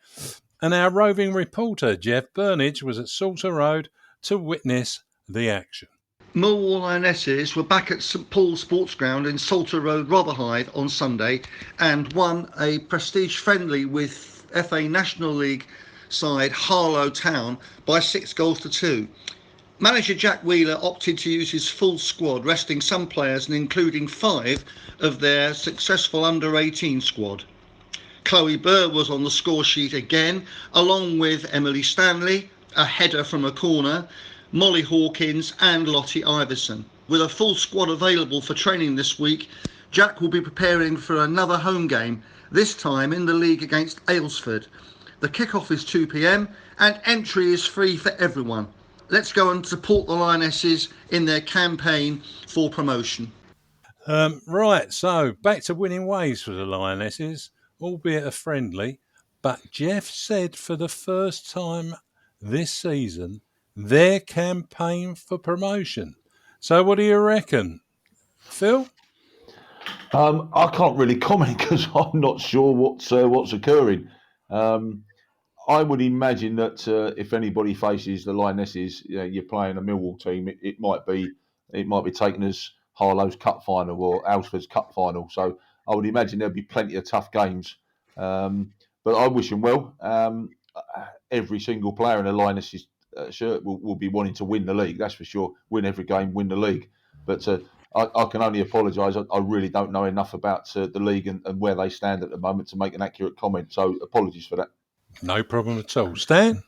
And our roving reporter, Jeff Burnige, was at Salter Road to witness the action. Millwall Lionesses were back at St Paul's Sports Ground in Salter Road, Rotherhithe on Sunday and won a prestige friendly with FA National League side Harlow Town by 6-2. Manager Jack Wheeler opted to use his full squad, resting some players and including 5 of their successful under-18 squad. Chloe Burr was on the score sheet again, along with Emily Stanley, a header from a corner, Molly Hawkins and Lottie Iverson. With a full squad available for training this week, Jack will be preparing for another home game, this time in the league against Aylesford. The kick-off is 2 p.m. and entry is free for everyone. Let's go and support the Lionesses in their campaign for promotion. Right, so back to winning ways for the Lionesses, albeit a friendly. But Jeff said for the first time this season, their campaign for promotion. So what do you reckon, Phil? I can't really comment because I'm not sure what's occurring. I would imagine that if anybody faces the Lionesses, you're playing a Millwall team. It might be taken as Harlow's Cup final or Alsford's Cup final. So I would imagine there'll be plenty of tough games. But I wish them well. Every single player in the Lionesses shirt will be wanting to win the league. That's for sure. Win every game, win the league. But I can only apologise. I really don't know enough about the league and where they stand at the moment to make an accurate comment. So apologies for that. No problem at all. Stan?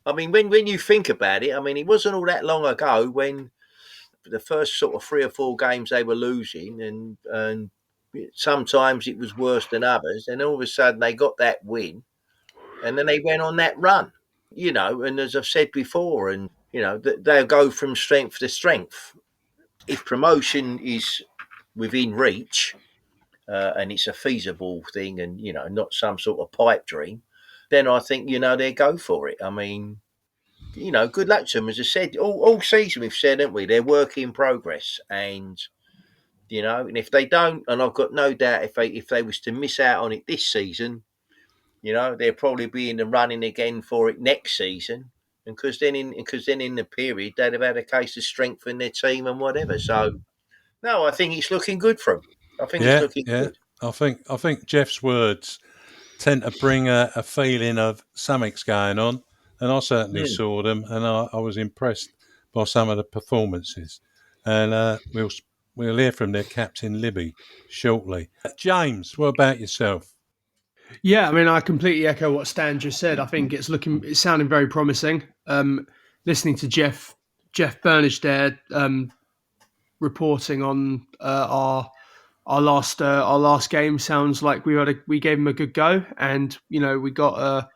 I mean, when you think about it, I mean, it wasn't all that long ago when the first sort of 3 or 4 games they were losing and sometimes it was worse than others. And all of a sudden they got that win and then they went on that run, and as I've said before, and, they'll go from strength to strength. If promotion is within reach and it's a feasible thing and, not some sort of pipe dream, then I think, they'll go for it. I mean, good luck to them. As I said, all season we've said, haven't we? They're work in progress. And, and if they don't, and I've got no doubt if they was to miss out on it this season, they'll probably be in the running again for it next season. And because then in the period, they'd have had a case to strengthen their team and whatever. So, no, I think it's looking good for them. I think it's looking good. I think Jeff's words tend to bring a feeling of something's going on, and I certainly saw them, and I was impressed by some of the performances. And we'll hear from their captain Libby shortly. James, what about yourself? Yeah, I mean, I completely echo what Stan just said. I think it's sounding very promising. Listening to Jeff Burnige there reporting on our last game sounds like we gave him a good go, and we got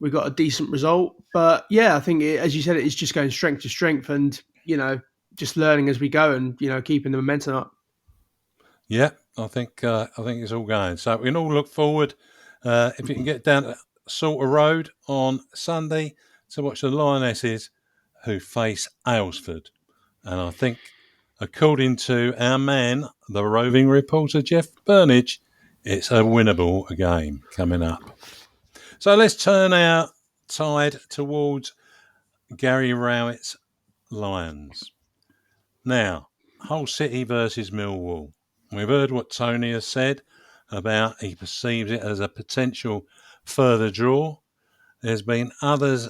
a decent result. But yeah, I think as you said, it's just going strength to strength, and just learning as we go, and keeping the momentum up. Yeah, I think it's all going. So we can all look forward, if you can get down to Salter Road on Sunday to watch the Lionesses, who face Aylesford. And I think, according to our man, the roving reporter Jeff Burnige, it's a winnable game coming up. So let's turn our tide towards Gary Rowett's Lions. Now, Hull City versus Millwall. We've heard what Tony has said about he perceives it as a potential further draw. There's been others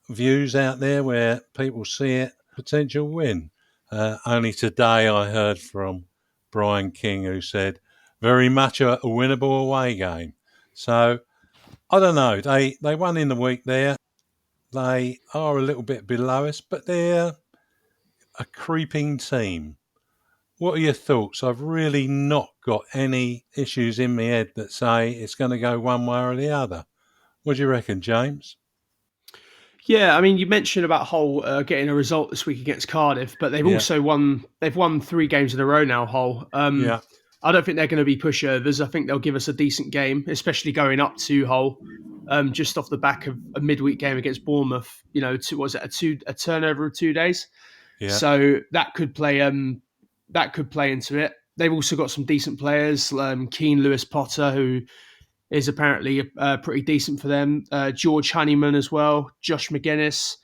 views out there where people see it potential win. Only today I heard from Brian King, who said very much a winnable away game. So I don't know. They won in the week there. They are a little bit below us, but they're a creeping team. What are your thoughts? I've really not got any issues in my head that say it's going to go one way or the other. What do you reckon, James? Yeah, I mean, you mentioned about Hull getting a result this week against Cardiff, but they've also won. They've won 3 games in a row now. Hull. I don't think they're going to be pushovers. I think they'll give us a decent game, especially going up to Hull, just off the back of a midweek game against Bournemouth. A turnover of 2 days? Yeah. So that could play. That could play into it. They've also got some decent players. Keane Lewis Potter, who is apparently pretty decent for them. George Honeyman as well, Josh McGuinness,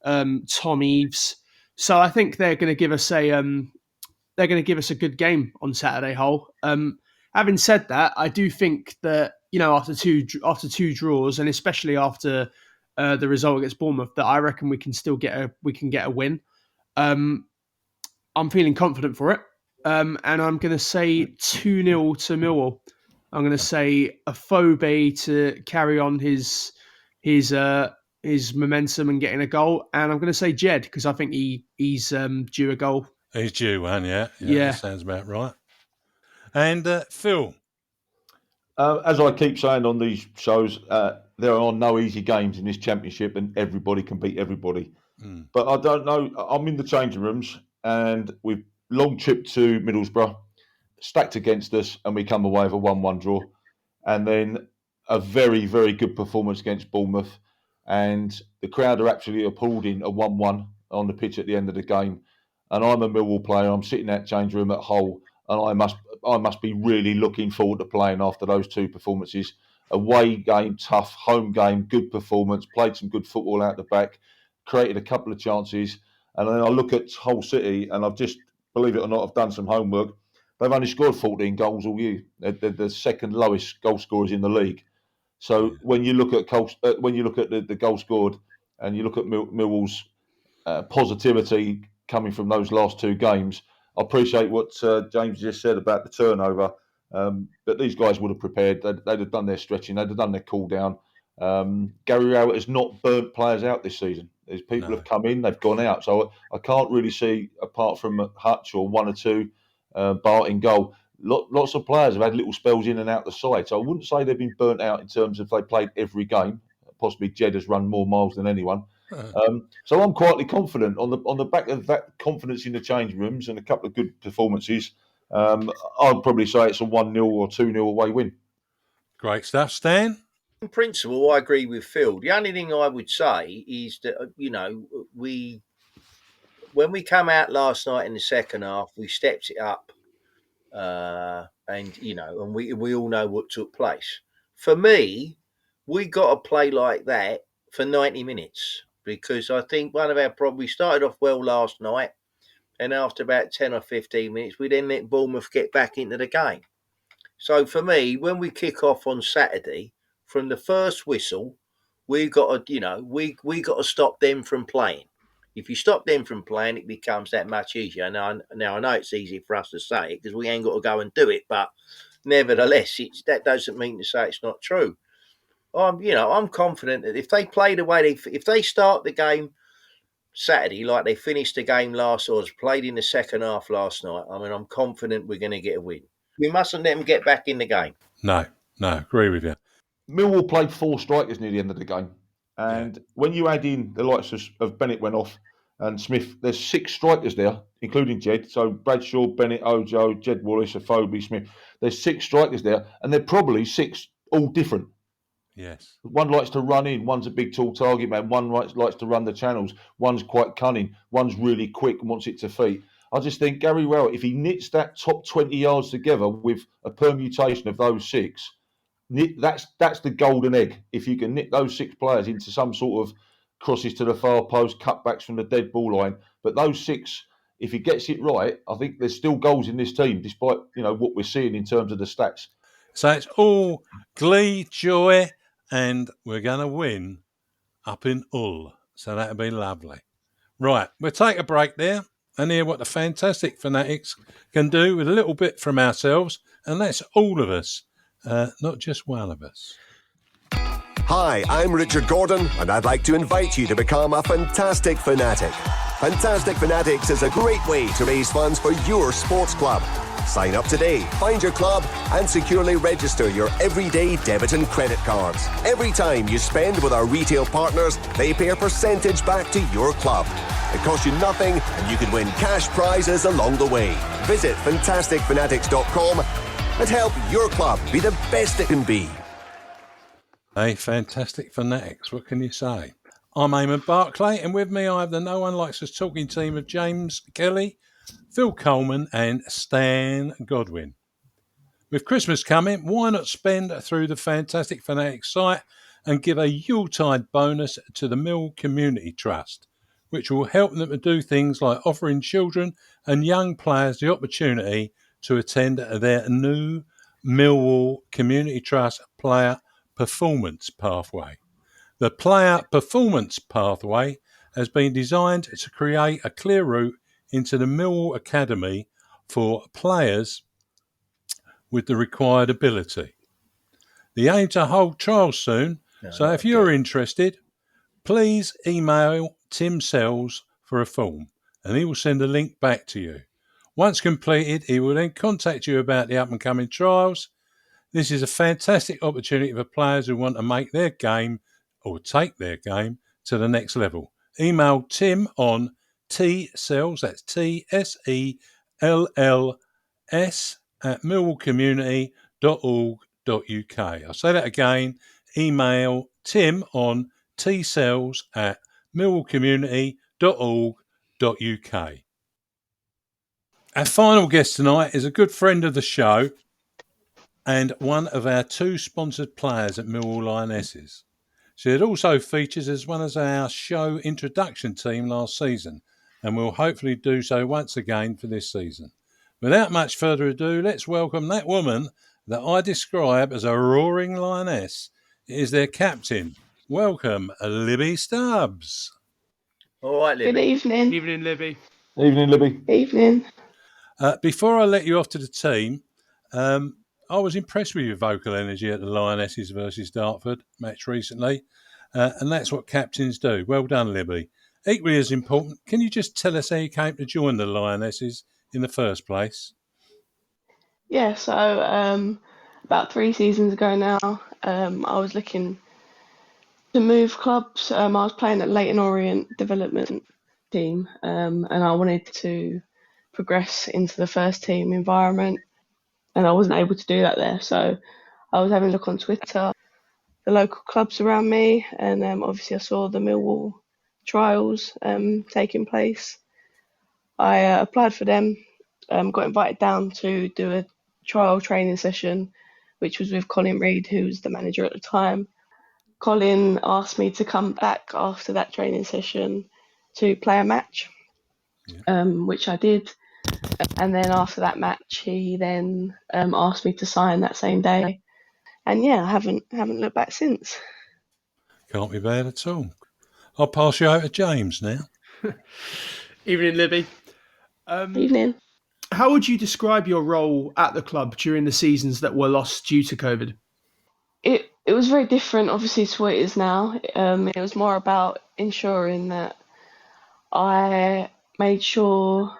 Tom Eaves. So I think they're going to give us a good game on Saturday, Hull. Having said that, I do think that after two draws, and especially after the result against Bournemouth, that I reckon we can still get a win. I'm feeling confident for it, and I'm going to say 2-0 to Millwall. I'm going to say a Phobe to carry on his momentum and getting a goal, and I'm going to say Jed because I think he's due a goal. He's due one, yeah. That sounds about right. And Phil, as I keep saying on these shows, there are no easy games in this championship, and everybody can beat everybody. But I don't know. I'm in the changing rooms, and we've long trip to Middlesbrough, stacked against us, and we come away with a 1-1 draw, and then a very, very good performance against Bournemouth, and the crowd are absolutely applauding a 1-1 on the pitch at the end of the game. And I'm a Millwall player. I'm sitting in that change room at Hull, and I must be really looking forward to playing after those 2 performances. Away game, tough. Home game, good performance. Played some good football out the back. Created a couple of chances. And then I look at Hull City, and I've just, believe it or not, I've done some homework. They've only scored 14 goals all year. They're the second lowest goal scorers in the league. So when you look at the goal scored, and you look at Millwall's positivity coming from those last 2 games, I appreciate what James just said about the turnover. But these guys would have prepared. They'd have done their stretching. They'd have done their cool down. Gary Rowett has not burnt players out this season. There's people have come in, they've gone out. So I can't really see, apart from Hutch or 1 or 2, Bart in goal, lots of players have had little spells in and out the side. So I wouldn't say they've been burnt out in terms of they played every game. Possibly Jed has run more miles than anyone. So I'm quietly confident on the back of that confidence in the changing rooms and a couple of good performances. I'd probably say it's a 1-0 or 2-0 away win. Great stuff, Stan. In principle, I agree with Phil. The only thing I would say is that when we come out last night in the second half, we stepped it up, and we all know what took place. For me, we got to play like that for 90 minutes because I think one of our problems, we started off well last night, and after about 10 or 15 minutes, we then let Bournemouth get back into the game. So for me, when we kick off on Saturday, from the first whistle, we've got to, we got to stop them from playing. If you stop them from playing, it becomes that much easier. Now I know it's easy for us to say it because we ain't got to go and do it, but nevertheless, that doesn't mean to say it's not true. I'm confident that if they play the way if they start the game Saturday like they finished the game last or played in the second half last night, I'm confident we're going to get a win. We mustn't let them get back in the game. No, agree with you. Millwall played 4 strikers near the end of the game. And when you add in the likes of Bennett went off and Smith, there's 6 strikers there, including Jed. So Bradshaw, Bennett, Ojo, Jed Wallace, Afobe, Smith. There's 6 strikers there, and they're probably 6 all different. Yes. One likes to run in, one's a big tall target man, one likes to run the channels, one's quite cunning, one's really quick and wants it to feet. I just think Gary Rowett, if he knits that top 20 yards together with a permutation of those 6, that's the golden egg. If you can knit those 6 players into some sort of crosses to the far post, cutbacks from the dead ball line, but those 6, if he gets it right, I think there's still goals in this team, despite what we're seeing in terms of the stats. So it's all glee, joy, and we're going to win up in Hull. So that'll be lovely. Right, we'll take a break there and hear what the fantastic fanatics can do with a little bit from ourselves, and that's all of us. Not just one of us. Hi, I'm Richard Gordon, and I'd like to invite you to become a Fantastic Fanatic. Fantastic Fanatics is a great way to raise funds for your sports club. Sign up today, find your club, and securely register your everyday debit and credit cards. Every time you spend with our retail partners, they pay a percentage back to your club. It costs you nothing, and you can win cash prizes along the way. Visit fantasticfanatics.com and help your club be the best it can be. Hey, fantastic fanatics, what can you say? I'm Eamonn Barclay, and with me I have the No One Likes Us talking team of James Kelly, Phil Coleman and Stan Godwin. With Christmas coming, why not spend through the Fantastic Fanatics site and give a Yuletide bonus to the Mill Community Trust, which will help them to do things like offering children and young players the opportunity to attend their new Millwall Community Trust Player Performance Pathway. The Player Performance Pathway has been designed to create a clear route into the Millwall Academy for players with the required ability. The aim to hold trials soon, so if you're interested, please email Tim Sells for a form and he will send a link back to you. Once completed, he will then contact you about the up-and-coming trials. This is a fantastic opportunity for players who want to make their game or take their game to the next level. Email Tim on tsells, that's TSELLS at millwallcommunity.org.uk. I'll say that again. Email Tim on tsells at millwallcommunity.org.uk. Our final guest tonight is a good friend of the show and one of our 2 sponsored players at Millwall Lionesses. She had also featured as one of our show introduction team last season and will hopefully do so once again for this season. Without much further ado, let's welcome that woman that I describe as a roaring lioness. It is their captain. Welcome, Libby Stubbs. All right, Libby. Good evening. Evening, Libby. Evening, Libby. Evening. Before I let you off to the team, I was impressed with your vocal energy at the Lionesses versus Dartford match recently, and that's what captains do. Well done, Libby. Equally as important, can you just tell us how you came to join the Lionesses in the first place? Yeah, so about 3 seasons ago now, I was looking to move clubs. I was playing at Leyton Orient development team, and I wanted to progress into the first team environment, and I wasn't able to do that there. So I was having a look on Twitter, the local clubs around me, and obviously I saw the Millwall trials taking place. I applied for them, got invited down to do a trial training session, which was with Colin Reid, who was the manager at the time. Colin asked me to come back after that training session to play a match, which I did. And then after that match, he then asked me to sign that same day. And yeah, I haven't looked back since. Can't be bad at all. I'll pass you over to James now. Evening, Libby. Evening. How would you describe your role at the club during the seasons that were lost due to COVID? It was very different, obviously, to what it is now. It was more about ensuring that I made sure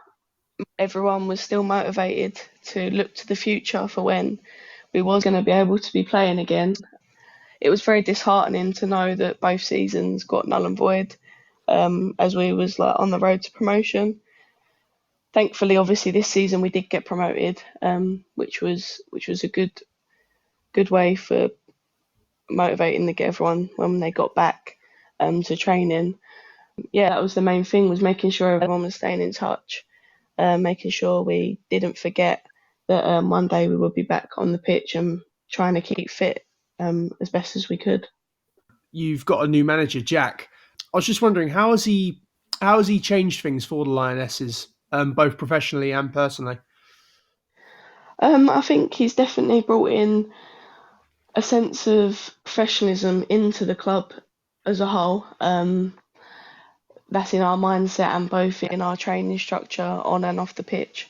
everyone was still motivated to look to the future for when we was going to be able to be playing again. It was very disheartening to know that both seasons got null and void, as we was like on the road to promotion. Thankfully, obviously, this season we did get promoted, which was a good way for motivating to get everyone when they got back to training. Yeah, that was the main thing, was making sure everyone was staying in touch, making sure we didn't forget that one day we would be back on the pitch and trying to keep fit as best as we could. You've got a new manager, Jack. I was just wondering, how has he changed things for the Lionesses, both professionally and personally? I think he's definitely brought in a sense of professionalism into the club as a whole. That's in our mindset and both in our training structure on and off the pitch.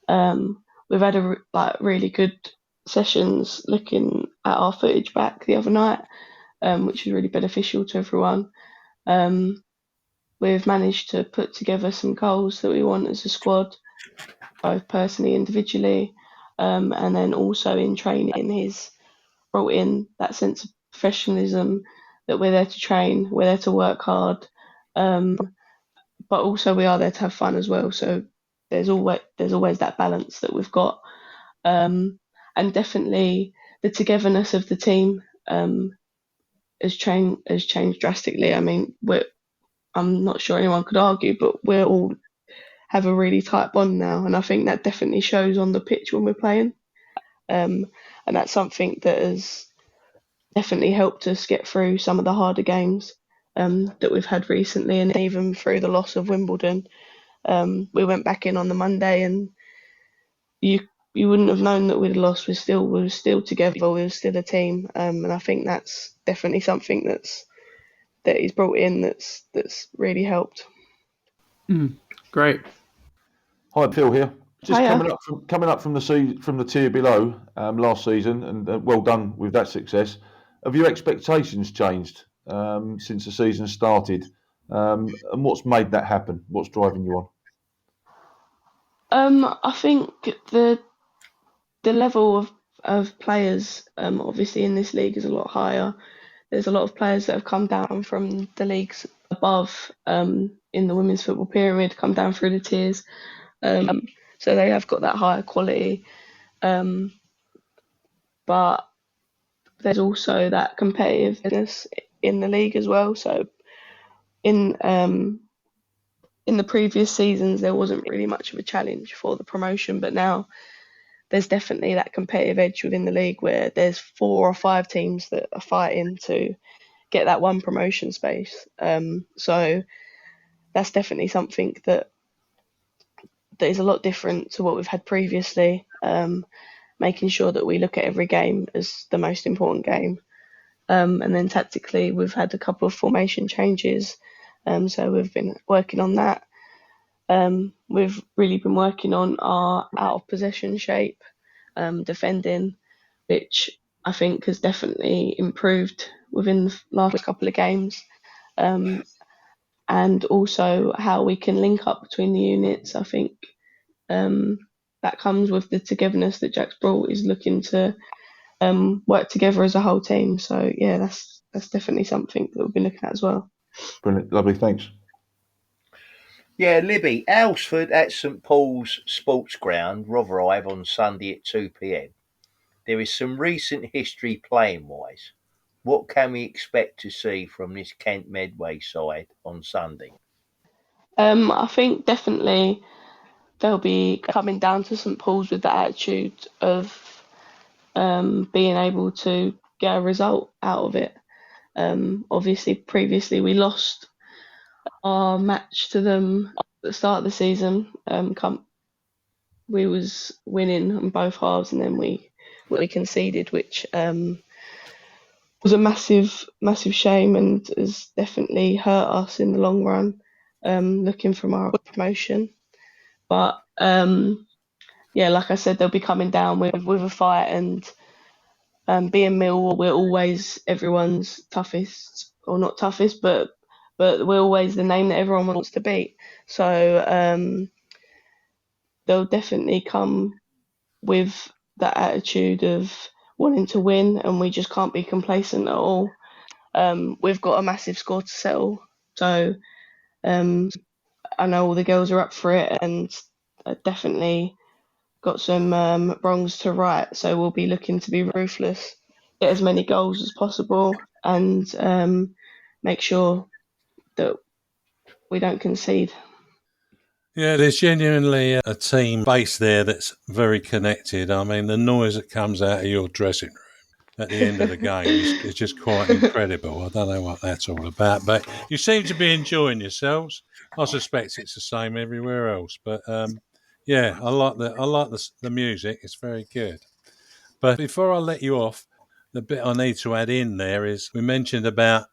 We've had really good sessions looking at our footage back the other night, which is really beneficial to everyone. We've managed to put together some goals that we want as a squad, both personally, individually, and then also in training. He's brought in that sense of professionalism, that we're there to train, we're there to work hard, but also we are there to have fun as well. So there's always that balance that we've got, and definitely the togetherness of the team has changed drastically. I mean, I'm not sure anyone could argue, but we all have a really tight bond now, and I think that definitely shows on the pitch when we're playing. And that's something that has definitely helped us get through some of the harder games that we've had recently, and even through the loss of Wimbledon. We went back in on the Monday, and you wouldn't have known that we'd lost. We were still together. We were still a team, and I think that's definitely something that he's brought in that's really helped. Great. Hi, Phil here. Just Hiya. coming up from the tier below last season, and well done with that success. Have your expectations changed since the season started? And what's made that happen? What's driving you on? I think the level of players obviously in this league is a lot higher. There's a lot of players that have come down from the leagues above in the women's football pyramid, come down through the tiers. So they have got that higher quality. But there's also that competitiveness in the league as well. So in the previous seasons, there wasn't really much of a challenge for the promotion, but now there's definitely that competitive edge within the league where there's 4 or 5 teams that are fighting to get that one promotion space. So that's definitely something that is a lot different to what we've had previously, making sure that we look at every game as the most important game. And then tactically, we've had a couple of formation changes, so we've been working on that. We've really been working on our out of possession shape, defending, which I think has definitely improved within the last couple of games. And also how we can link up between the units. I think that comes with the togetherness that Jack's brought, is looking to work together as a whole team. So yeah, that's definitely something that we'll be looking at as well. Brilliant, lovely, thanks. Yeah, Libby, Alsford at St Paul's Sports Ground, Rotherhithe on Sunday at 2 p.m. There is some recent history playing wise. What can we expect to see from this Kent Medway side on Sunday? I think definitely they'll be coming down to St Paul's with the attitude of being able to get a result out of it. Obviously, previously we lost our match to them at the start of the season, we was winning on both halves, and then we conceded, which was a massive shame and has definitely hurt us in the long run, looking from our promotion. But yeah, like I said, they'll be coming down with a fight, and being Millwall, we're always everyone's toughest, or not toughest, but we're always the name that everyone wants to beat. So they'll definitely come with that attitude of wanting to win, and we just can't be complacent at all. We've got a massive score to settle, so I know all the girls are up for it, and definitely got some wrongs to right. So we'll be looking to be ruthless, get as many goals as possible, and make sure that we don't concede. Yeah, there's genuinely a team base there that's very connected. I mean, the noise that comes out of your dressing room at the end of the game is just quite incredible. I don't know what that's all about, but you seem to be enjoying yourselves. I suspect it's the same everywhere else, but yeah, I like the music. It's very good. But before I let you off, the bit I need to add in there is we mentioned about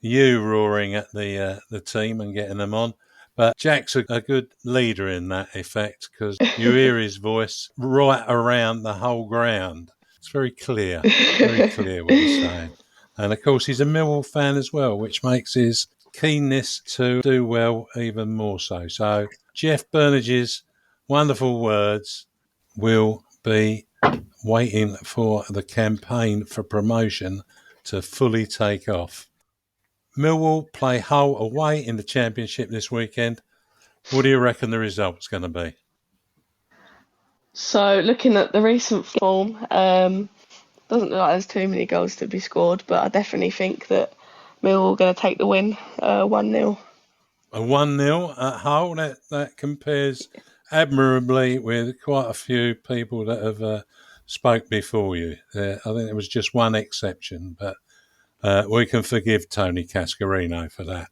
you roaring at the team and getting them on. But Jack's a good leader in that effect, because you hear his voice right around the whole ground. It's very clear what he's saying. And of course, he's a Millwall fan as well, which makes his keenness to do well even more so. So Jeff Burnige's wonderful words will be waiting for the campaign for promotion to fully take off. Millwall play Hull away in the Championship this weekend. What do you reckon the result's going to be? So looking at the recent form, doesn't look like there's too many goals to be scored, but I definitely think that Millwall are going to take the win, 1-0. A 1-0 at Hull, that compares admirably with quite a few people that have spoke before you. I think there was just one exception, but we can forgive Tony Cascarino for that.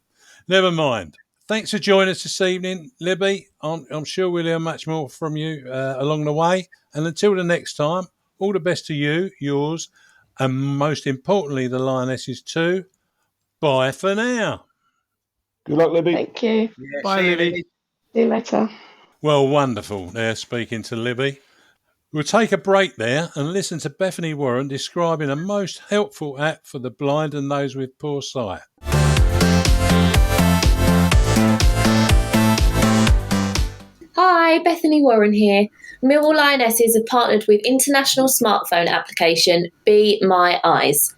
Never mind. Thanks for joining us this evening, Libby. I'm sure we'll hear much more from you along the way. And until the next time, all the best to you, yours, and most importantly, the Lionesses too. Bye for now. Good luck, Libby. Thank you. Yeah, Bye, see you, Libby. See you later. Well, wonderful. There, speaking to Libby. We'll take a break there and listen to Bethany Warren describing a most helpful app for the blind and those with poor sight. Hi, Bethany Warren here. Millwall Lionesses have partnered with international smartphone application Be My Eyes.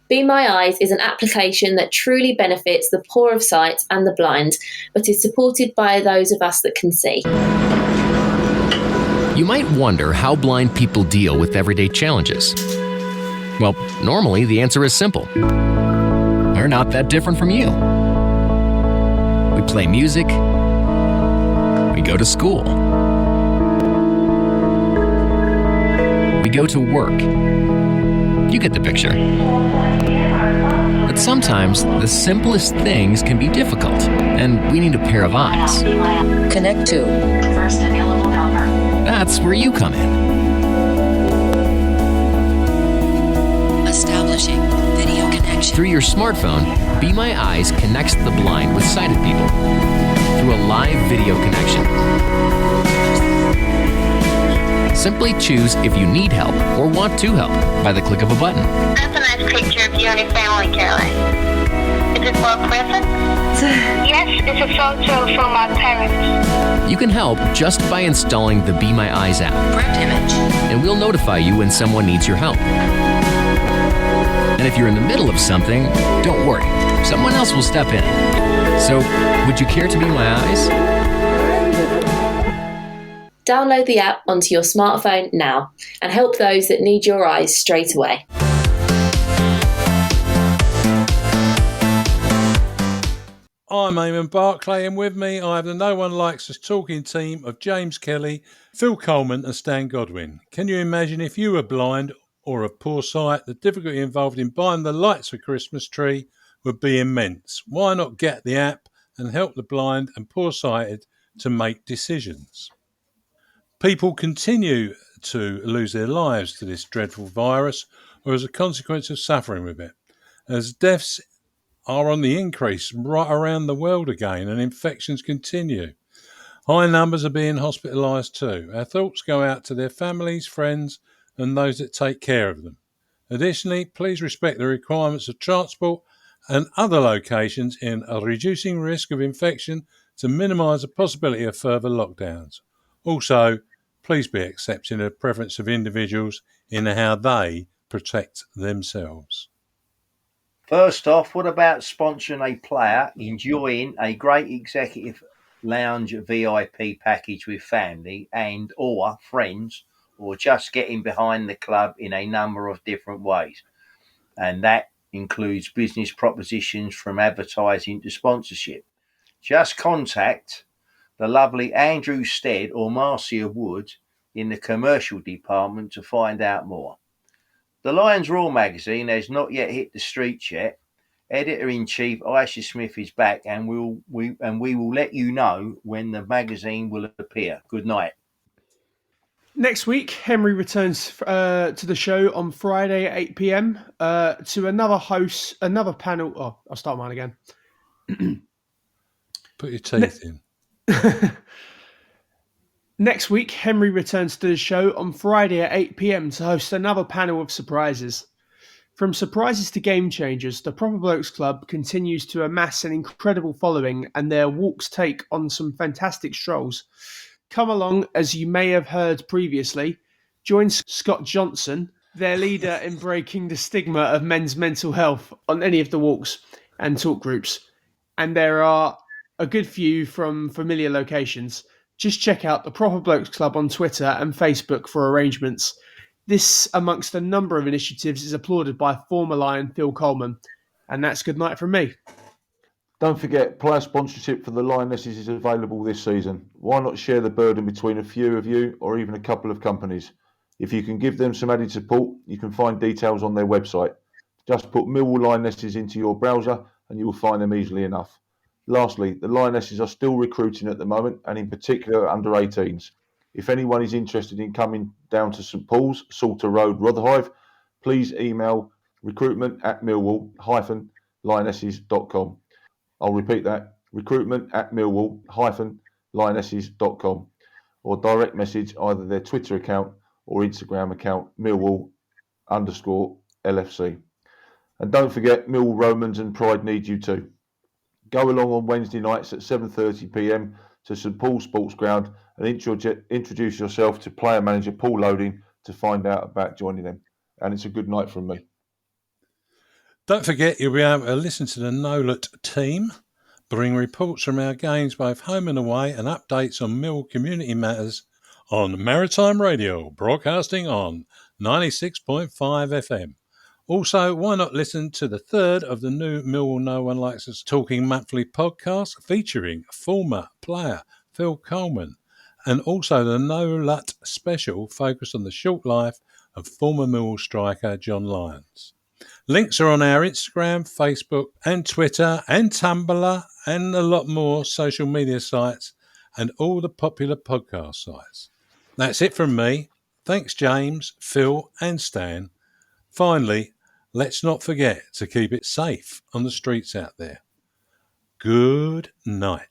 Be My Eyes is an application that truly benefits the poor of sight and the blind, but is supported by those of us that can see. You might wonder how blind people deal with everyday challenges. Well, normally the answer is simple. We're not that different from you. We play music. We go to school. We go to work. You get the picture. But sometimes the simplest things can be difficult, and we need a pair of eyes. Connect to first available number. That's where you come in. Establishing video connection. Through your smartphone, Be My Eyes connects the blind with sighted people through a live video connection. Simply choose if you need help or want to help by the click of a button. That's a nice picture of you and your family, Caroline. Is it for a present? Yes, it's a photo from my parents. You can help just by installing the Be My Eyes app. Print image. And we'll notify you when someone needs your help. And if you're in the middle of something, don't worry. Someone else will step in. So, would you care to be my eyes? Download the app onto your smartphone now and help those that need your eyes straight away. I'm Eamonn Barclay, and with me I have the No One Likes Us talking team of James Kelly, Phil Coleman and Stan Godwin. Can you imagine if you were blind or of poor sight, the difficulty involved in buying the lights for a Christmas tree would be immense. Why not get the app and help the blind and poor sighted to make decisions? People continue to lose their lives to this dreadful virus or as a consequence of suffering with it, as deaths are on the increase right around the world again and infections continue. High numbers are being hospitalised too. Our thoughts go out to their families, friends and those that take care of them. Additionally, please respect the requirements of transport and other locations in reducing risk of infection to minimise the possibility of further lockdowns. Also, please be accepting of the preference of individuals in how they protect themselves. First off, what about sponsoring a player enjoying a great executive lounge VIP package with family and or friends, or just getting behind the club in a number of different ways? And that includes business propositions from advertising to sponsorship. Just contact the lovely Andrew Stead or Marcia Wood in the commercial department to find out more. The Lions Raw magazine has not yet hit the streets yet. Editor-in-Chief Aisha Smith is back, and we will let you know when the magazine will appear. Good night. Next week, Henry returns to the show on Friday at 8 p.m. To another panel. Oh, I'll start mine again. Put your teeth in. Next week, Henry returns to the show on Friday at 8 p.m. to host another panel of surprises. From surprises to game changers, the Proper Blokes Club continues to amass an incredible following, and their walks take on some fantastic strolls. Come along, as you may have heard previously, join Scott Johnson, their leader in breaking the stigma of men's mental health, on any of the walks and talk groups. And there are a good few from familiar locations. Just check out the Proper Blokes Club on Twitter and Facebook for arrangements. This, amongst a number of initiatives, is applauded by former Lion Phil Coleman. And that's good night from me. Don't forget, player sponsorship for the Lionesses is available this season. Why not share the burden between a few of you or even a couple of companies? If you can give them some added support, you can find details on their website. Just put Millwall Lionesses into your browser and you will find them easily enough. Lastly, the Lionesses are still recruiting at the moment, and in particular under 18s. If anyone is interested in coming down to St Paul's, Salter Road, Rotherhithe, please email recruitment@millwall-lionesses.com. I'll repeat that, recruitment@millwall-lionesses.com, or direct message either their Twitter account or Instagram account, Millwall_LFC. And don't forget, Millwall Romans and Pride need you too. Go along on Wednesday nights at 7:30 p.m. to St Paul's Sports Ground and introduce yourself to player manager Paul Loading to find out about joining them. And it's a good night from me. Don't forget, you'll be able to listen to the NOLUT team bring reports from our games both home and away and updates on Mill community matters on Maritime Radio, broadcasting on 96.5 FM. Also, why not listen to the third of the new Millwall No One Likes Us Talking monthly podcast featuring former player Phil Coleman, and also the NOLUT special focused on the short life of former Millwall striker John Lyons. Links are on our Instagram, Facebook and Twitter and Tumblr and a lot more social media sites and all the popular podcast sites. That's it from me. Thanks James, Phil and Stan. Finally, let's not forget to keep it safe on the streets out there. Good night.